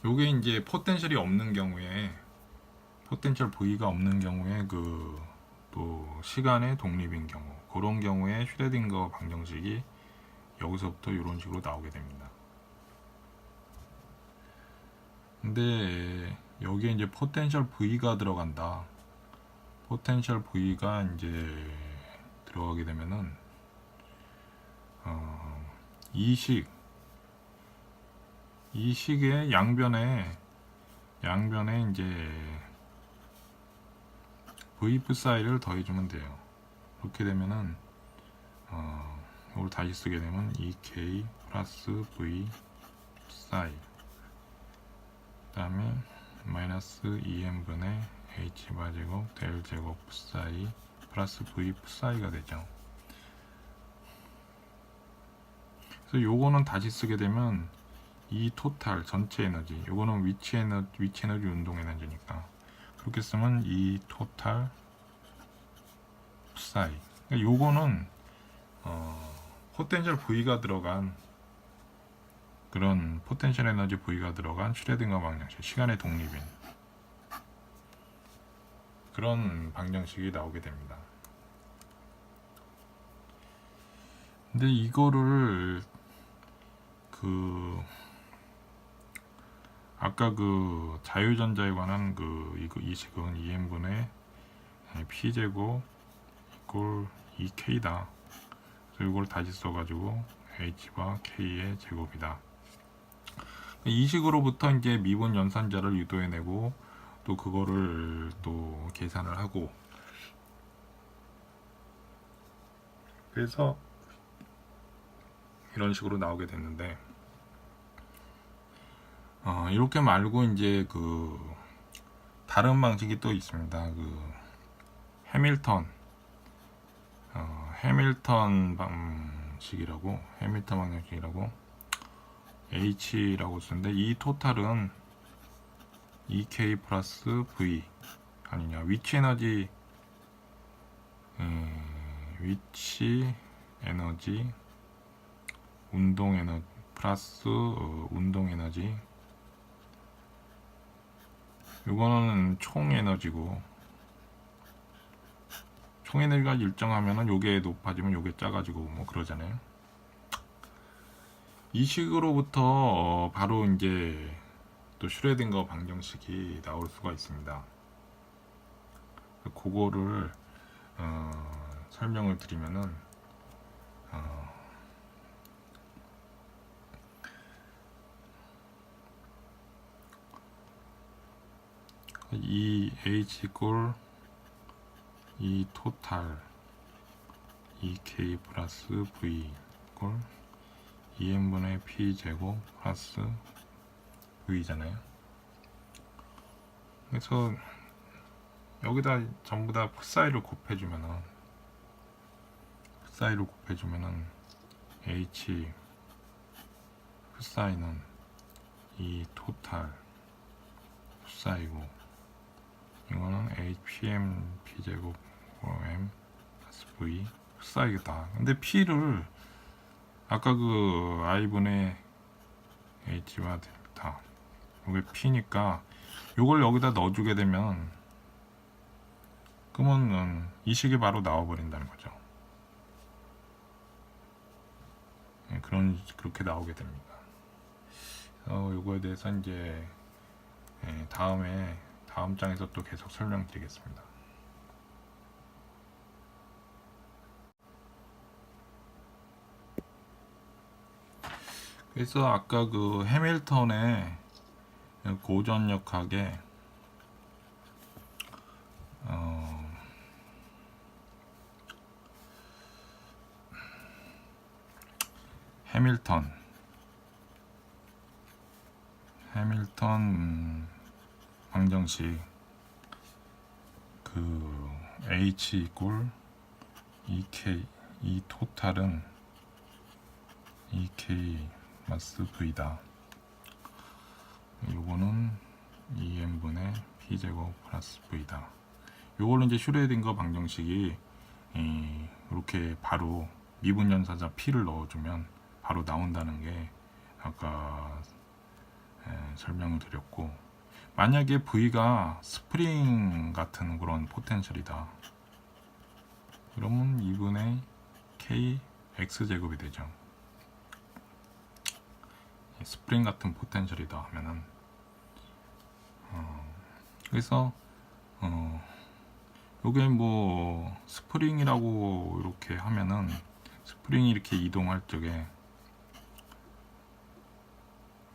요게 이제 포텐셜이 없는 경우에, 포텐셜 V가 없는 경우에 또 시간의 독립인 경우, 그런 경우에 슈레딩거 방정식이 여기서부터 이런 식으로 나오게 됩니다. 근데 여기에 이제 포텐셜 V가 들어간다. 포텐셜 V가 이제 들어가게 되면은 이 식의 양변에 이제 V 푸사이를 더해주면 돼요. 그렇게 되면은 이걸 다시 쓰게 되면 2k 플러스 V 푸사이, 그 다음에 마이너스 2n분의 h바 제곱 델 제곱 푸사이 플러스 V 푸사이가 되죠. 그래서 요거는 다시 쓰게 되면 이 토탈 전체 에너지, 요거는 위치 에너지 운동 에너지니까 그렇게 쓰면 이 토탈 푸사이. 그러니까 요거는 포텐셜 V가 들어간 그런 포텐셜 에너지 V가 들어간 슈레딩거 방정식, 시간의 독립인 그런 방정식이 나오게 됩니다. 근데 이거를 아까 자유전자에 관한 이 식은 2n분의 p제곱 이꼴 2k다. 그래서 이걸 다시 써가지고 h와 k의 제곱이다. 이 식으로부터 이제 미분 연산자를 유도해내고 또 그거를 또 계산을 하고, 그래서 이런 식으로 나오게 됐는데, 이렇게 말고 이제 다른 방식이 또 있습니다. 해밀턴 방식이라고, 해밀턴 방정식이라고 H라고 쓰는데, 이 토탈은 EK 플러스 V 아니냐, 위치 에너지 운동 에너지 플러스 운동 에너지, 이거는 총 에너지고, 총 에너지가 일정하면은 요게 높아지면 요게 작아지고 뭐 그러잖아요. 이 식으로부터 바로 이제 또 슈레딩거 방정식이 나올 수가 있습니다. 그거를 설명을 드리면은 이 H 이꼴 이 토탈 EK 플러스 V 이꼴 2n분의 P 제곱 플러스 V잖아요. 그래서 여기다 전부 다 풋사이를 곱해주면은 H 풋사이는 이 토탈 풋사이고, 이거는 HPM P제곱 M 플러스 V 풋사이다. 근데 P를 아까 I분의 H와 델타, 이게 P니까 요걸 여기다 넣어주게 되면 그러면 이 식이 바로 나와버린다는 거죠. 그렇게 나오게 됩니다. 요거에 대해서 이제 다음 장에서 또 계속 설명드리겠습니다. 그래서 아까 해밀턴의 고전역학에 해밀턴 방정식 H 이꼴 EK, 이 토탈은 EK 마스 V다. 요거는 2n분의 P제곱 플러스 V다. 요걸로 이제 슈레딩거 방정식이 이렇게 바로 미분연산자 P를 넣어주면 바로 나온다는 게 아까 설명을 드렸고, 만약에 V가 스프링 같은 그런 포텐셜이다 그러면 2분의 K X제곱이 되죠. 스프링 같은 포텐셜이다 하면은 그래서 요게 뭐 스프링이라고 이렇게 하면은, 스프링이 이렇게 이동할 적에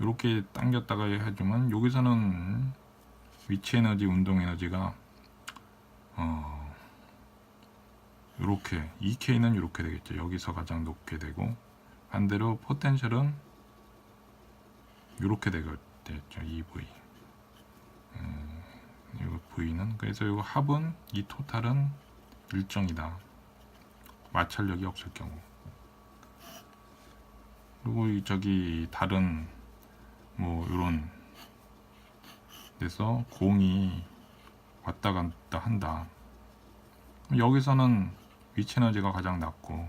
이렇게 당겼다가 해주면 여기서는 위치 에너지, 운동 에너지가 이렇게 EK는 이렇게 되겠죠. 여기서 가장 높게 되고, 반대로 포텐셜은 이렇게 되겠죠. EV 이 V는, 그래서 이 합은, 이 토탈은 일정이다. 마찰력이 없을 경우. 그리고 저기 다른 뭐 이런 데서 공이 왔다 갔다 한다. 여기서는 위치 에너지가 가장 낮고,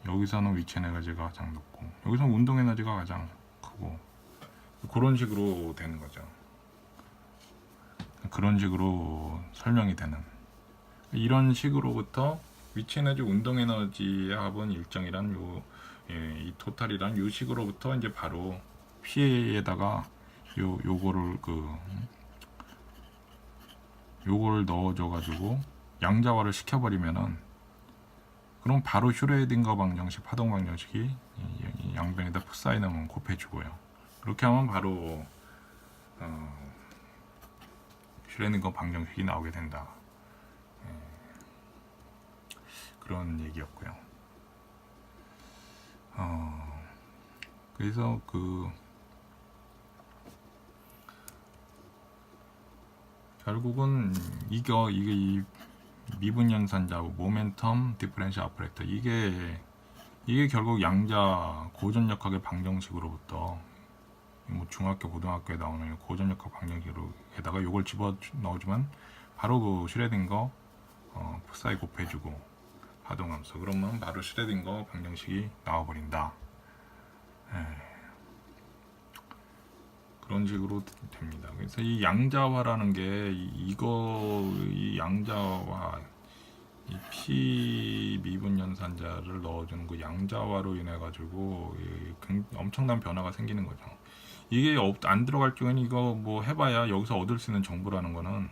여기서는 위치 에너지가 가장 높고, 여기서는 운동 에너지가 가장 하고 그런 식으로 되는 거죠. 그런 식으로 설명이 되는 이런 식으로부터 위치 에너지 운동 에너지의 합은 일정이란 이 토탈이란 요 식으로부터 이제 바로 P에다가 요거를 요걸 넣어줘 가지고 양자화를 시켜버리면은 그럼 바로 슈레딩거 방정식 파동 방정식이 이 양변에다 풋사인하면 곱해주고요. 그렇게 하면 바로 슈레딩거 방정식이 나오게 된다. 그런 얘기였고요. 그래서 결국은 이게 이 미분연산자 모멘텀 디퍼런셜 오퍼레이터 이게 결국 양자 고전역학의 방정식으로부터 뭐 중학교 고등학교에 나오는 고전역학 방정식으로에다가 요걸 집어 넣어주면 바로 그 슈레딩거 풋사이 곱해주고 파동함수 그러면 바로 슈레딩거 방정식이 나와버린다. 그런 식으로 됩니다. 그래서 이 양자화라는 게 이 양자화 이 P 미분연산자를 넣어주는 그 양자화로 인해 가지고 엄청난 변화가 생기는 거죠. 이게 안 들어갈 경우에는 이거 뭐 해봐야 여기서 얻을 수 있는 정보라는 거는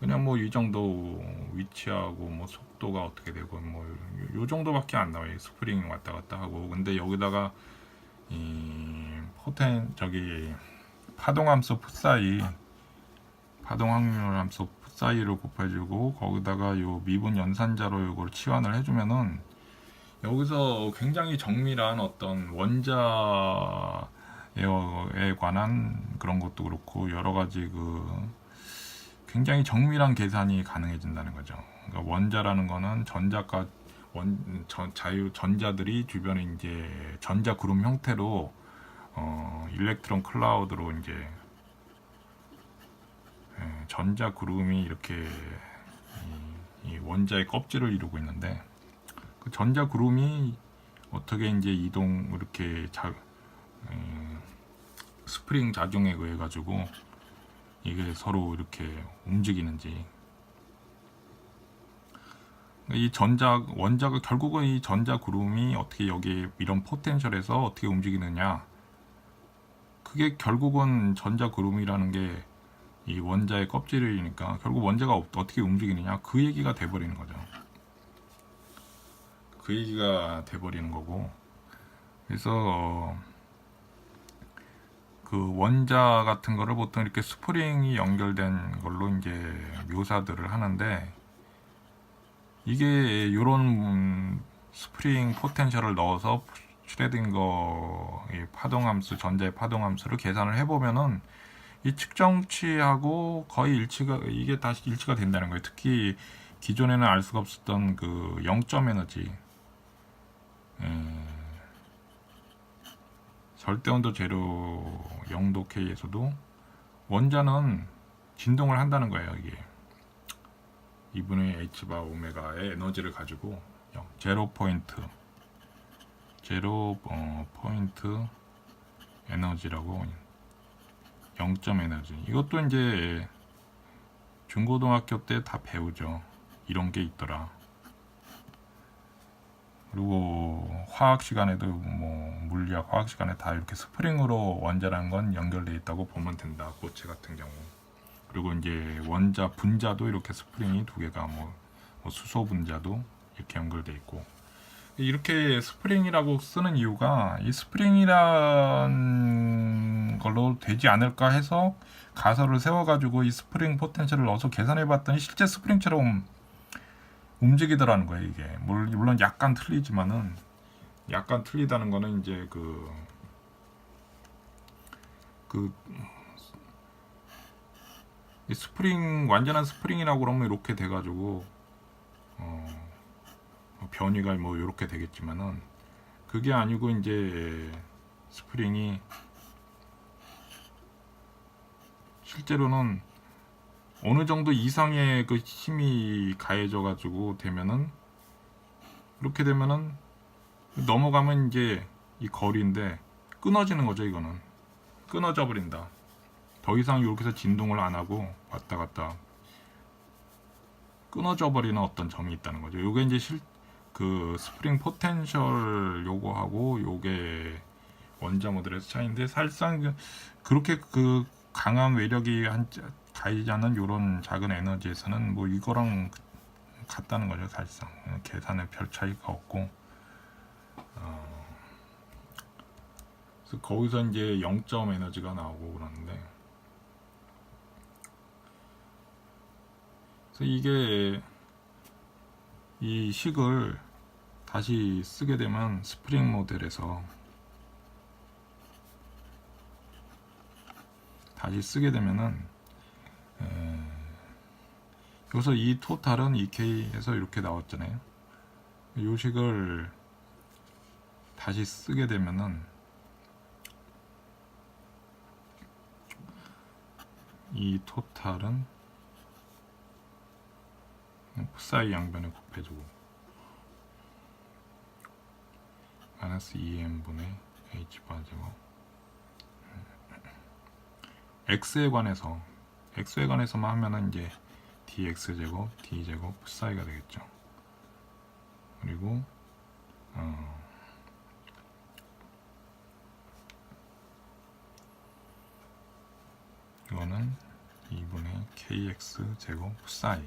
그냥 뭐 이 정도 위치하고 뭐 속도가 어떻게 되고 뭐 요 정도밖에 안 나와요. 스프링 왔다 갔다 하고. 근데 여기다가 이 파동함수 풋사이 파동 확률함수 풋사이를 곱해주고 거기다가 요 미분 연산자로 요걸 치환을 해주면은 여기서 굉장히 정밀한 어떤 원자에 관한 그런 것도 그렇고 여러 가지 굉장히 정밀한 계산이 가능해진다는 거죠. 그러니까 원자라는 거는 전자들이 주변에 이제 전자 구름 형태로 일렉트론 클라우드로 이제 전자 구름이 이렇게 이 원자의 껍질을 이루고 있는데 그 전자 구름이 어떻게 이제 이렇게 스프링 작용에 의해 가지고 이게 서로 이렇게 움직이는지 원자가 결국은 이 전자 구름이 어떻게 여기 이런 포텐셜에서 어떻게 움직이느냐 그게 결국은 전자 구름이라는 게 이 원자의 껍질이니까 결국 원자가 어떻게 움직이느냐 그 얘기가 돼버리는 거죠. 그 얘기가 돼버리는 거고 그래서 그 원자 같은 거를 보통 이렇게 스프링이 연결된 걸로 이제 묘사들을 하는데 이게 요런 스프링 포텐셜을 넣어서 슈레딩거 파동함수 전자의 파동함수를 계산을 해보면은 이 측정치하고 거의 이게 다시 일치가 된다는 거예요. 특히 기존에는 알 수가 없었던 그 0점 에너지 절대온도 제로 0도 K에서도 원자는 진동을 한다는 거예요. 이게 2분의 H바 오메가의 에너지를 가지고 제로 포인트 에너지라고 0점 에너지 이것도 이제 중고등학교 때 다 배우죠. 이런 게 있더라. 그리고 화학 시간에도 뭐 물리학 화학 시간에 다 이렇게 스프링으로 원자라는 건 연결되어 있다고 보면 된다. 고체 같은 경우. 그리고 이제 원자 분자도 이렇게 스프링이 두 개가 뭐 수소 분자도 이렇게 연결되어 있고 이렇게 스프링이라고 쓰는 이유가 이 스프링이란 걸로 되지 않을까 해서 가설을 세워가지고 이 스프링 포텐셜을 넣어서 계산해봤더니 실제 스프링처럼 움직이더라는 거예요. 이게 물론 약간 틀리지만은 약간 틀리다는 거는 이제 이 스프링 완전한 스프링이라고 그러면 이렇게 돼가지고 변이가 뭐 이렇게 되겠지만은 그게 아니고 이제 스프링이 실제로는 어느 정도 이상의 그 힘이 가해져 가지고 되면은 이렇게 되면은 넘어가면 이제 이 거리인데 끊어지는 거죠. 이거는 끊어져 버린다. 더 이상 이렇게 해서 진동을 안 하고 왔다 갔다 끊어져 버리는 어떤 점이 있다는 거죠. 요게 이제 그 스프링 포텐셜 요거하고 요게 원자 모델에서 차이인데, 사실상 그렇게 그 강한 외력이 가해지 않는 요런 작은 에너지에서는 뭐 이거랑 같다는 거죠. 사실상 계산에 별 차이가 없고, 그래서 거기서 이제 0점 에너지가 나오고 그러는데, 그래서 이게 이 식을 다시 쓰게 되면 스프링 모델에서 다시 쓰게 되면은 여기서 이 토탈은 EK에서 이렇게 나왔잖아요. 이 식을 다시 쓰게 되면은 이 토탈은 푸사이 양변에 곱해주고 마이너스 2m분의 h바 제곱 x에 관해서만 하면은 이제 dx 제곱 d 제곱 푸사이가 되겠죠. 그리고 이거는 2분의 kx 제곱 푸사이.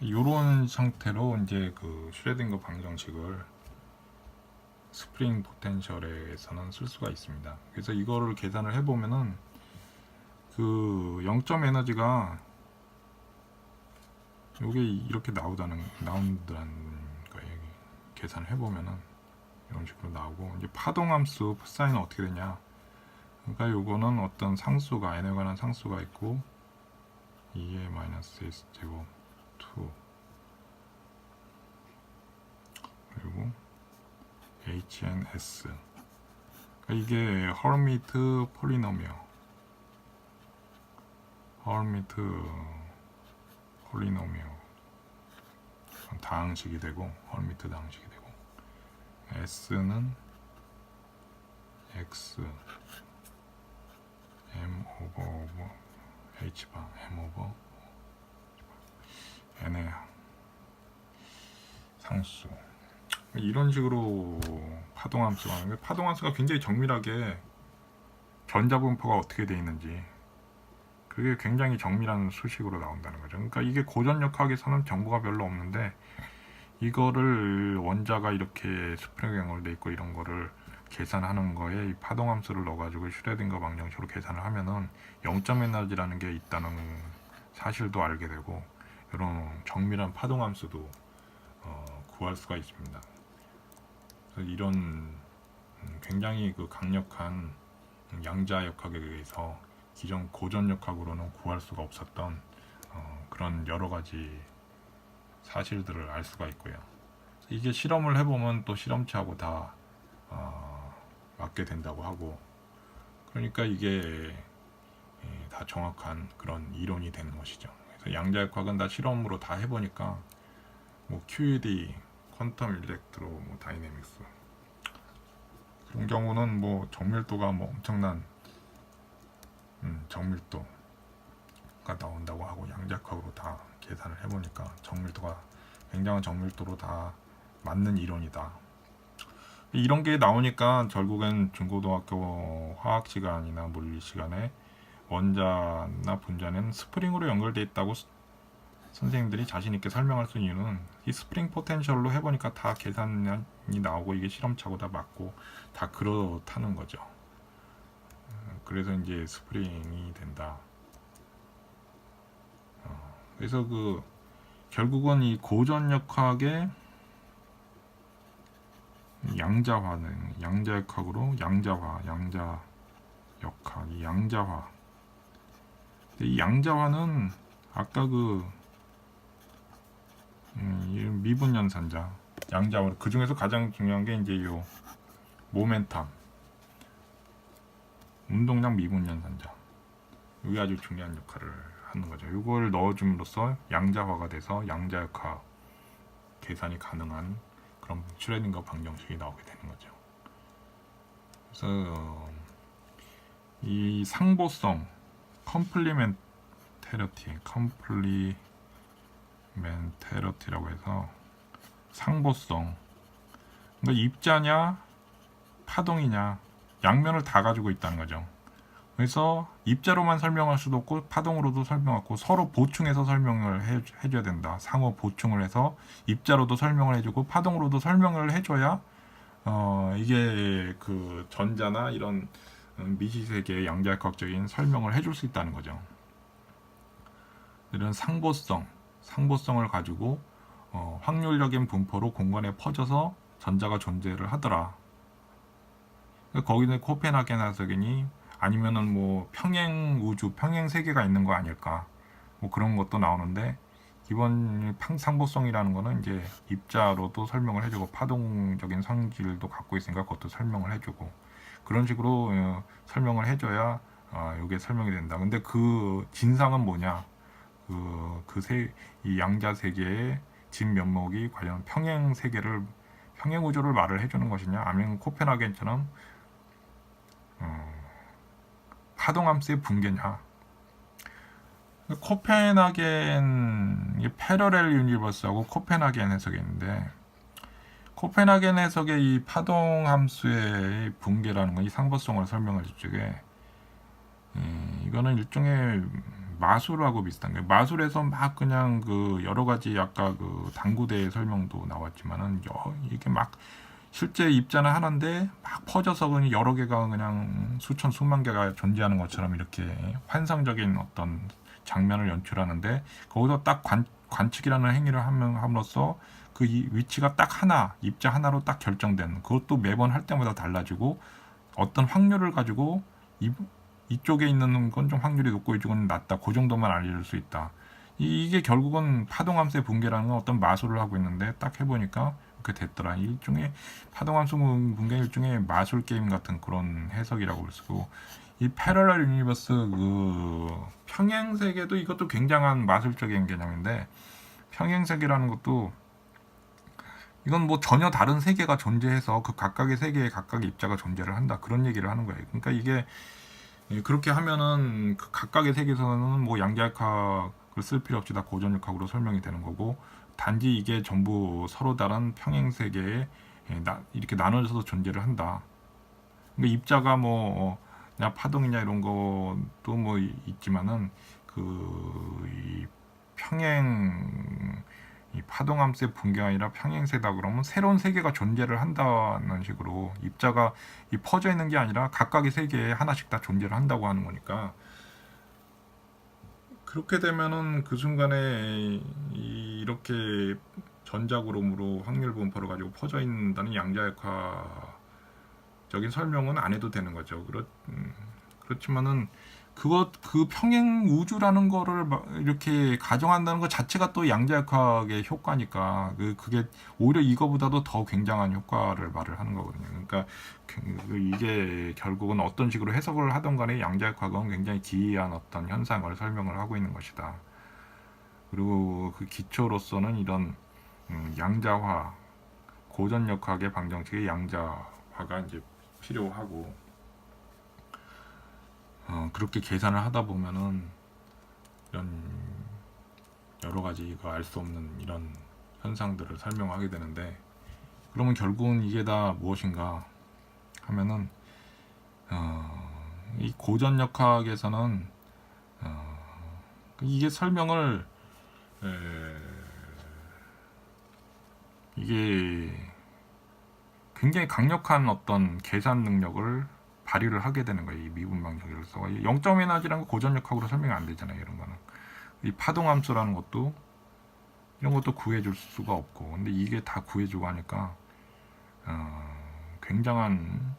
이런 상태로 이제 그 슈레딩거 방정식을 스프링 포텐셜에서는 쓸 수가 있습니다. 그래서 이거를 계산을 해보면은 그 0점 에너지가 요게 이렇게 나온다는 거예요. 계산을 해보면은 이런 식으로 나오고, 이제 파동함수 푸사이는 어떻게 되냐? 그러니까 요거는 어떤 상수가 n에 관한 상수가 있고 2의 마이너스 s 제곱 2 그리고 HNS, 그러니까 이게 허미트 폴리노미얼, 다항식이 되고, 허미트 다항식이 되고, S는 X M 오버 H 바 M 오버 N의 상수. 이런 식으로 파동함수가 나오는데, 파동함수가 굉장히 정밀하게 전자분포가 어떻게 되어 있는지, 그게 굉장히 정밀한 수식으로 나온다는 거죠. 그러니까 이게 고전역학에서는 정보가 별로 없는데, 이거를 원자가 이렇게 스프링 연결돼 있고 이런 거를 계산하는 거에 이 파동함수를 넣어가지고 슈레딩거 방정식으로 계산을 하면은 0점 에너지라는 게 있다는 사실도 알게 되고, 이런 정밀한 파동함수도 구할 수가 있습니다. 그래서 이런 굉장히 그 강력한 양자역학에 의해서 기존 고전역학으로는 구할 수가 없었던 그런 여러 가지 사실들을 알 수가 있고요. 이게 실험을 해보면 또 실험체하고 다 맞게 된다고 하고, 그러니까 이게 다 정확한 그런 이론이 되는 것이죠. 그래서 양자역학은 다 실험으로 다 해보니까 뭐 QED, 퀀텀 일렉트로 뭐 다이내믹스 그런 경우는 뭐 정밀도가 뭐 엄청난 정밀도가 나온다고 하고, 양자역학으로 다 계산을 해보니까 정밀도가 굉장한 정밀도로 다 맞는 이론이다. 이런 게 나오니까 결국엔 중고등학교 화학 시간이나 물리 시간에 원자나 분자는 스프링으로 연결되어 있다고 선생님들이 자신 있게 설명할 수 있는 이유는, 이 스프링 포텐셜로 해보니까 다 계산이 나오고 이게 실험차고 다 맞고 다 그렇다는 거죠. 그래서 이제 스프링이 된다. 그래서 그 결국은 이 고전역학의 양자화는 양자역학으로 양자역학, 이 양자화. 이 양자화는 아까 그 미분연산자 양자화, 그 중에서 가장 중요한 게 이제 요 모멘텀, 운동량 미분연산자, 이게 아주 중요한 역할을 하는 거죠. 이걸 넣어줌으로써 양자화가 돼서 양자역학 계산이 가능한 그런 슈레딩거 방정식이 나오게 되는 거죠. 그래서 이 상보성 컴플리멘테러티라고 해서 상보성, 그러니까 입자냐 파동이냐 양면을 다 가지고 있다는 거죠. 그래서 입자로만 설명할 수도 없고 파동으로도 설명하고 서로 보충해서 설명을 해줘야 된다. 상호 보충을 해서 입자로도 설명을 해주고 파동으로도 설명을 해줘야 이게 그 전자나 이런 미시세계의 양자역학적인 설명을 해줄 수 있다는 거죠. 이런 상보성을 가지고 확률적인 분포로 공간에 퍼져서 전자가 존재를 하더라. 거기는 코펜하겐 해석이니 아니면은 뭐 평행 우주, 평행 세계가 있는 거 아닐까? 뭐 그런 것도 나오는데 기본 상보성이라는 거는 이제 입자로도 설명을 해주고 파동적인 성질도 갖고 있으니까 그것도 설명을 해주고 그런 식으로 설명을 해줘야 이게 설명이 된다. 근데 그 진상은 뭐냐? 이 양자 세계의 진 면목이 과연 평행 우주를 말을 해주는 것이냐? 아니면 코펜하겐처럼 파동함수의 붕괴냐? 코펜하겐 패러렐 유니버스하고 코펜하겐 해석이 있는데 코펜하겐 해석의 이 파동함수의 붕괴라는 건 이 상보성을 설명할 적에 이거는 일종의 마술하고 비슷한 거예요. 마술에서 막 그냥 그 여러 가지 아까 그 당구대 설명도 나왔지만은 이게 막 실제 입자는 하나인데 막 퍼져서 그냥 여러 개가 그냥 수만 개가 존재하는 것처럼 이렇게 환상적인 어떤 장면을 연출하는데 거기서 딱 관측이라는 행위를 함으로써 그 위치가 딱 하나, 입자 하나로 딱 결정된, 그것도 매번 할 때마다 달라지고 어떤 확률을 가지고 이쪽에 있는 건 좀 확률이 높고 이쪽은 낮다. 그 정도만 알려줄 수 있다. 이게 결국은 파동함수의 붕괴라는 건 어떤 마술을 하고 있는데 딱 해보니까 이렇게 됐더라. 일종의 파동함수 붕괴 일종의 마술 게임 같은 그런 해석이라고 볼 수 있고 이 패러렐 유니버스 그 평행 세계도 이것도 굉장한 마술적인 개념인데 평행 세계라는 것도 이건 뭐 전혀 다른 세계가 존재해서 그 각각의 세계에 각각의 입자가 존재를 한다 그런 얘기를 하는 거예요. 그러니까 이게 그렇게 하면은 그 각각의 세계에서는 뭐 양자역학을 쓸 필요 없이 다 고전역학으로 설명이 되는 거고 단지 이게 전부 서로 다른 평행 세계에 이렇게 나눠져서 존재를 한다. 그러니까 입자가 뭐 파동이냐 이런 것도 뭐 있지만은 이 평행 이 파동함수의 붕괴가 아니라 평행세다 그러면 새로운 세계가 존재를 한다는 식으로 입자가 퍼져 있는 게 아니라 각각의 세계에 하나씩 다 존재를 한다고 하는 거니까 그렇게 되면은 그 순간에 이렇게 전자구름으로 확률 분포를 가지고 퍼져 있다는 양자역학적인 설명은 안 해도 되는 거죠. 그렇지만은 그 평행 우주라는 거를 이렇게 가정한다는 것 자체가 또 양자역학의 효과니까 그게 오히려 이거보다도 더 굉장한 효과를 말을 하는 거거든요. 그러니까 이게 결국은 어떤 식으로 해석을 하던 간에 양자역학은 굉장히 기이한 어떤 현상을 설명을 하고 있는 것이다. 그리고 그 기초로서는 이런 양자화 고전역학의 방정식의 양자화가 이제 필요하고 그렇게 계산을 하다 보면은 이런 여러 가지 이거 알 수 없는 이런 현상들을 설명하게 되는데 그러면 결국은 이게 다 무엇인가 하면은 이 고전역학에서는 이게 설명을 이게 굉장히 강력한 어떤 계산 능력을 발휘를 하게 되는 거예요. 이 미분 방정식으로서 0점 에너지라는 거 고전역학으로 설명이 안 되잖아요. 이런 거는 이 파동함수라는 것도 이런 것도 구해줄 수가 없고 근데 이게 다 구해주고 하니까 굉장한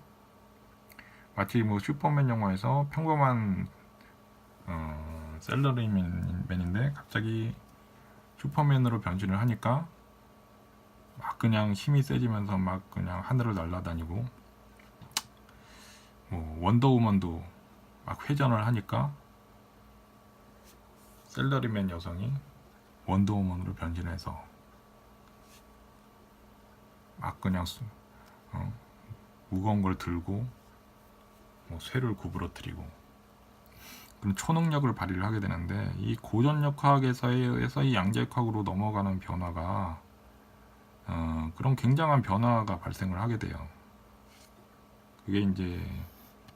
마치 뭐 슈퍼맨 영화에서 평범한 셀러리맨인데 갑자기 슈퍼맨으로 변신을 하니까 막 그냥 힘이 세지면서 막 그냥 하늘을 날아다니고 뭐 원더우먼도 막 회전을 하니까 셀러리맨 여성이 원더우먼으로 변신해서 막 그냥 무거운 걸 들고 뭐 쇠를 구부러뜨리고 그런 초능력을 발휘를 하게 되는데, 이 고전역학에서 이 양자역학으로 넘어가는 변화가 그런 굉장한 변화가 발생을 하게 돼요. 그게 이제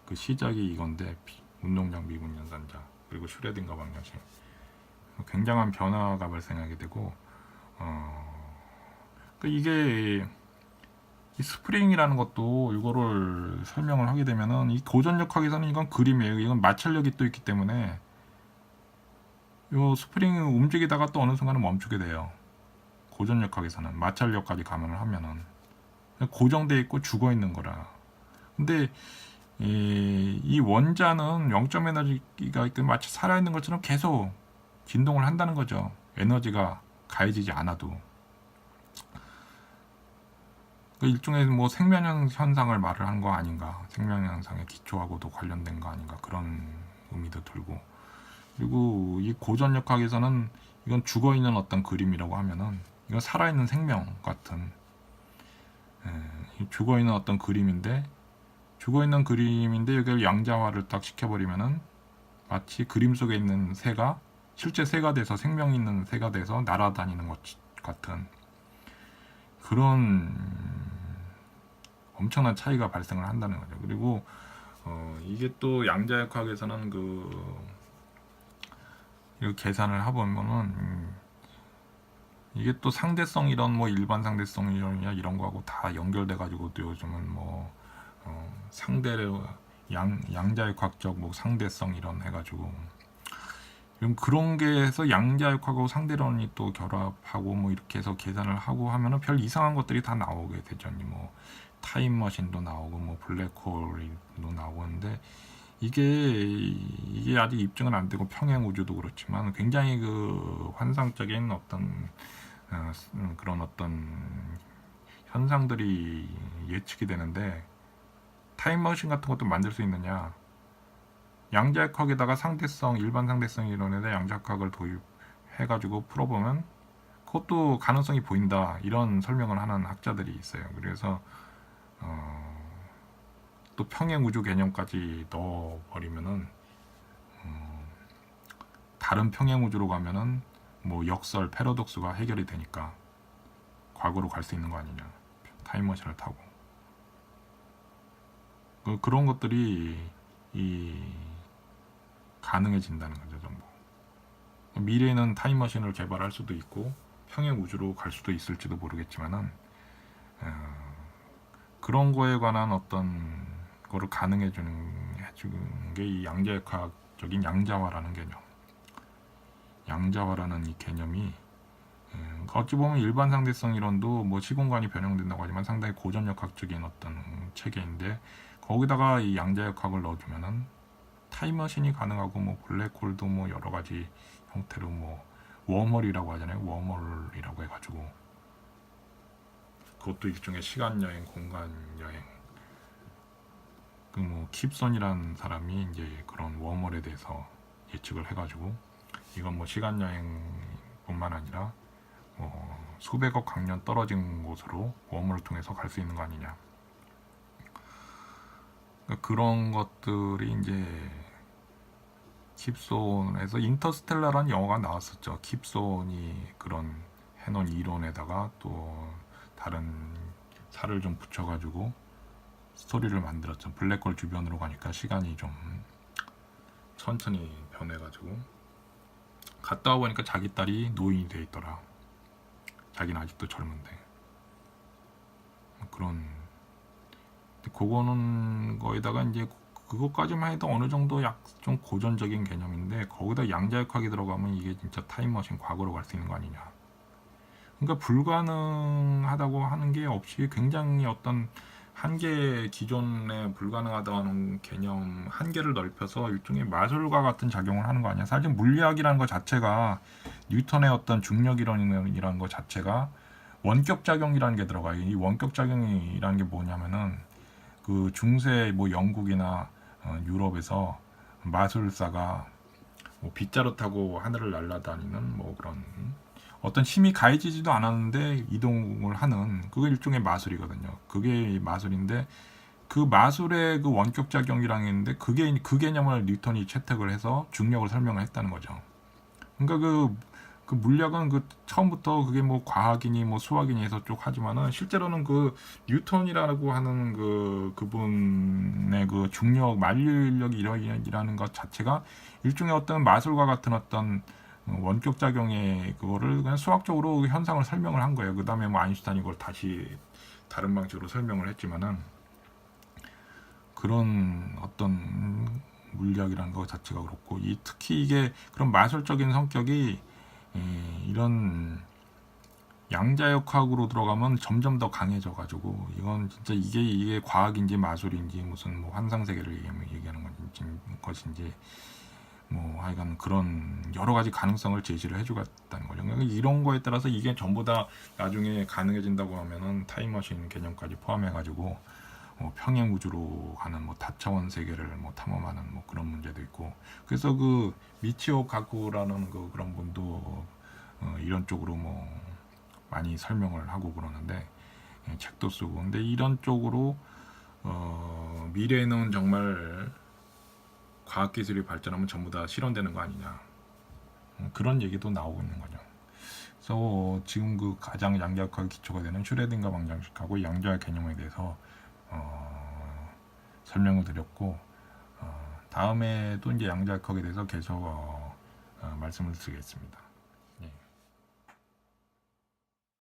그 시작이 이건데, 운동량 미분 연산자 그리고 슈레딩거 방정식, 굉장한 변화가 발생하게 되고, 이게 이 스프링이라는 것도 이거를 설명을 하게 되면은, 이 고전역학에서는 이건 그림이에요. 이건 마찰력이 또 있기 때문에 이 스프링이 움직이다가 또 어느 순간은 멈추게 돼요. 고전역학에서는 마찰력까지 감안을 하면은 고정돼 있고 죽어 있는 거라. 근데 이 원자는 0점 에너지가 있고 마치 살아있는 것처럼 계속 진동을 한다는 거죠. 에너지가 가해지지 않아도. 그 일종의 뭐 생명 현상을 말을 한 거 아닌가, 생명 현상의 기초하고도 관련된 거 아닌가, 그런 의미도 들고. 그리고 이 고전역학에서는 이건 죽어 있는 어떤 그림이라고 하면은, 이건 살아있는 생명 같은 죽어 있는 어떤 그림인데, 여기를 양자화를 딱 시켜버리면은 마치 그림 속에 있는 새가 실제 새가 돼서, 생명 있는 새가 돼서 날아다니는 것 같은 그런 엄청난 차이가 발생을 한다는 거죠. 그리고 이게 또 양자역학에서는 이렇게 계산을 해보면은 이게 또 상대성 이론, 뭐 일반 상대성 이론이나 이런 거하고 다 연결돼 가지고, 또 요즘은 뭐 상대를 양자역학적 뭐 상대성 이론 해가지고 그런 게 해서 양자역학하고 상대론이 또 결합하고 뭐 이렇게 해서 계산을 하고 하면은 별 이상한 것들이 다 나오게 되죠. 뭐 타임머신도 나오고 뭐 블랙홀도 나오는데, 이게 아직 입증은 안 되고, 평행우주도 그렇지만 굉장히 그 환상적인 어떤 그런 어떤 현상들이 예측이 되는데, 타임머신 같은 것도 만들 수 있느냐, 양자역학에다가 상대성, 일반 상대성 이론에다 양자역학을 도입해가지고 풀어보면 그것도 가능성이 보인다, 이런 설명을 하는 학자들이 있어요. 그래서 또 평행우주 개념까지 넣어버리면은 다른 평행우주로 가면은 뭐 역설, 패러독스가 해결이 되니까 과거로 갈 수 있는 거 아니냐, 타임머신을 타고. 그런 것들이 가능해진다는 거죠, 전부. 미래에는 타임머신을 개발할 수도 있고 평행우주로 갈 수도 있을지도 모르겠지만은, 그런 거에 관한 어떤 거를 가능해주는 게 이 양자역학적인 양자화라는 개념. 양자화라는 이 개념이 어찌 보면 일반 상대성 이론도 뭐 시공간이 변형된다고 하지만 상당히 고전역학적인 어떤 체계인데, 거기다가 이 양자역학을 넣어주면은 타임머신이 가능하고, 뭐 블랙홀도 뭐 여러 가지 형태로, 뭐 웜홀이라고 하잖아요. 웜홀이라고 해가지고 그것도 일종의 시간 여행, 공간 여행. 그 뭐 킵슨이라는 사람이 이제 그런 웜홀에 대해서 예측을 해가지고, 이건 뭐 시간 여행뿐만 아니라 뭐 수백억 광년 떨어진 곳으로 웜홀을 통해서 갈 수 있는 거 아니냐. 그러니까 그런 것들이 이제 킵손에서 인터스텔라라는 영화가 나왔었죠. 킵손이 그런 해놓은 이론에다가 또 다른 살을 좀 붙여가지고 스토리를 만들었죠. 블랙홀 주변으로 가니까 시간이 좀 천천히 변해가지고, 갔다 와 보니까 자기 딸이 노인이 돼 있더라. 자기는 아직도 젊은데. 그런, 그거는 거기다가 이제 그것까지만 해도 어느 정도 좀 고전적인 개념인데, 거기다 양자역학이 들어가면 이게 진짜 타임머신, 과거로 갈 수 있는 거 아니냐. 그러니까 불가능하다고 하는 게 없이 굉장히 어떤 한계, 기존에 불가능하다는 개념 한계를 넓혀서 일종의 마술과 같은 작용을 하는 거 아니야. 사실 물리학이라는 것 자체가, 뉴턴의 어떤 중력이론이라는 것 자체가 원격작용이라는 게 들어가요. 이 원격작용이라는 게 뭐냐면은, 그 중세 뭐 영국이나 유럽에서 마술사가 뭐 빗자루 타고 하늘을 날아다니는 뭐 그런 어떤 힘이 가해지지도 않았는데 이동을 하는, 그게 일종의 마술이거든요. 그게 마술인데, 그 마술의 그 원격 작용이라는 게 있는데 그 개념을 뉴턴이 채택을 해서 중력을 설명을 했다는 거죠. 그러니까 그 물리학은 그 처음부터 그게 뭐 과학이니 뭐 수학이니 해서 쭉 하지만은 실제로는 그 뉴턴이라고 하는 그분의 그 중력 만류인력이라는 것 자체가 일종의 어떤 마술과 같은 어떤 원격 작용의 그거를 그냥 수학적으로 그 현상을 설명을 한 거예요. 그 다음에 뭐 아인슈타인이 그걸 다시 다른 방식으로 설명을 했지만은 그런 어떤 물리학이라는 것 자체가 그렇고 특히 이게 그런 마술적인 성격이 이런 양자역학으로 들어가면 점점 더 강해져 가지고 이건 진짜 이게 과학인지 마술인지 무슨 뭐 환상 세계를 얘기하는 것인지 뭐 하여간 그런 여러 가지 가능성을 제시를 해주겠다는 거죠. 그러니까 이런 거에 따라서 이게 전부 다 나중에 가능해진다고 하면은 타임머신 개념까지 포함해 가지고 평행 우주로 가는 뭐 다차원 세계를 뭐 탐험하는 뭐 그런 문제도 있고, 그래서 그 미치오 가쿠라는 그런 분도 이런 쪽으로 뭐 많이 설명을 하고 그러는데 책도 쓰고. 근데 이런 쪽으로 미래에는 정말 과학기술이 발전하면 전부 다 실현되는 거 아니냐, 그런 얘기도 나오고 있는 거죠. 그래서 지금 그 가장 양자역학의 기초가 되는 슈레딩거 방정식하고 양자역 개념에 대해서 설명을 드렸고, 다음에도 이제 양자역학에 대해서 계속 말씀을 드리겠습니다.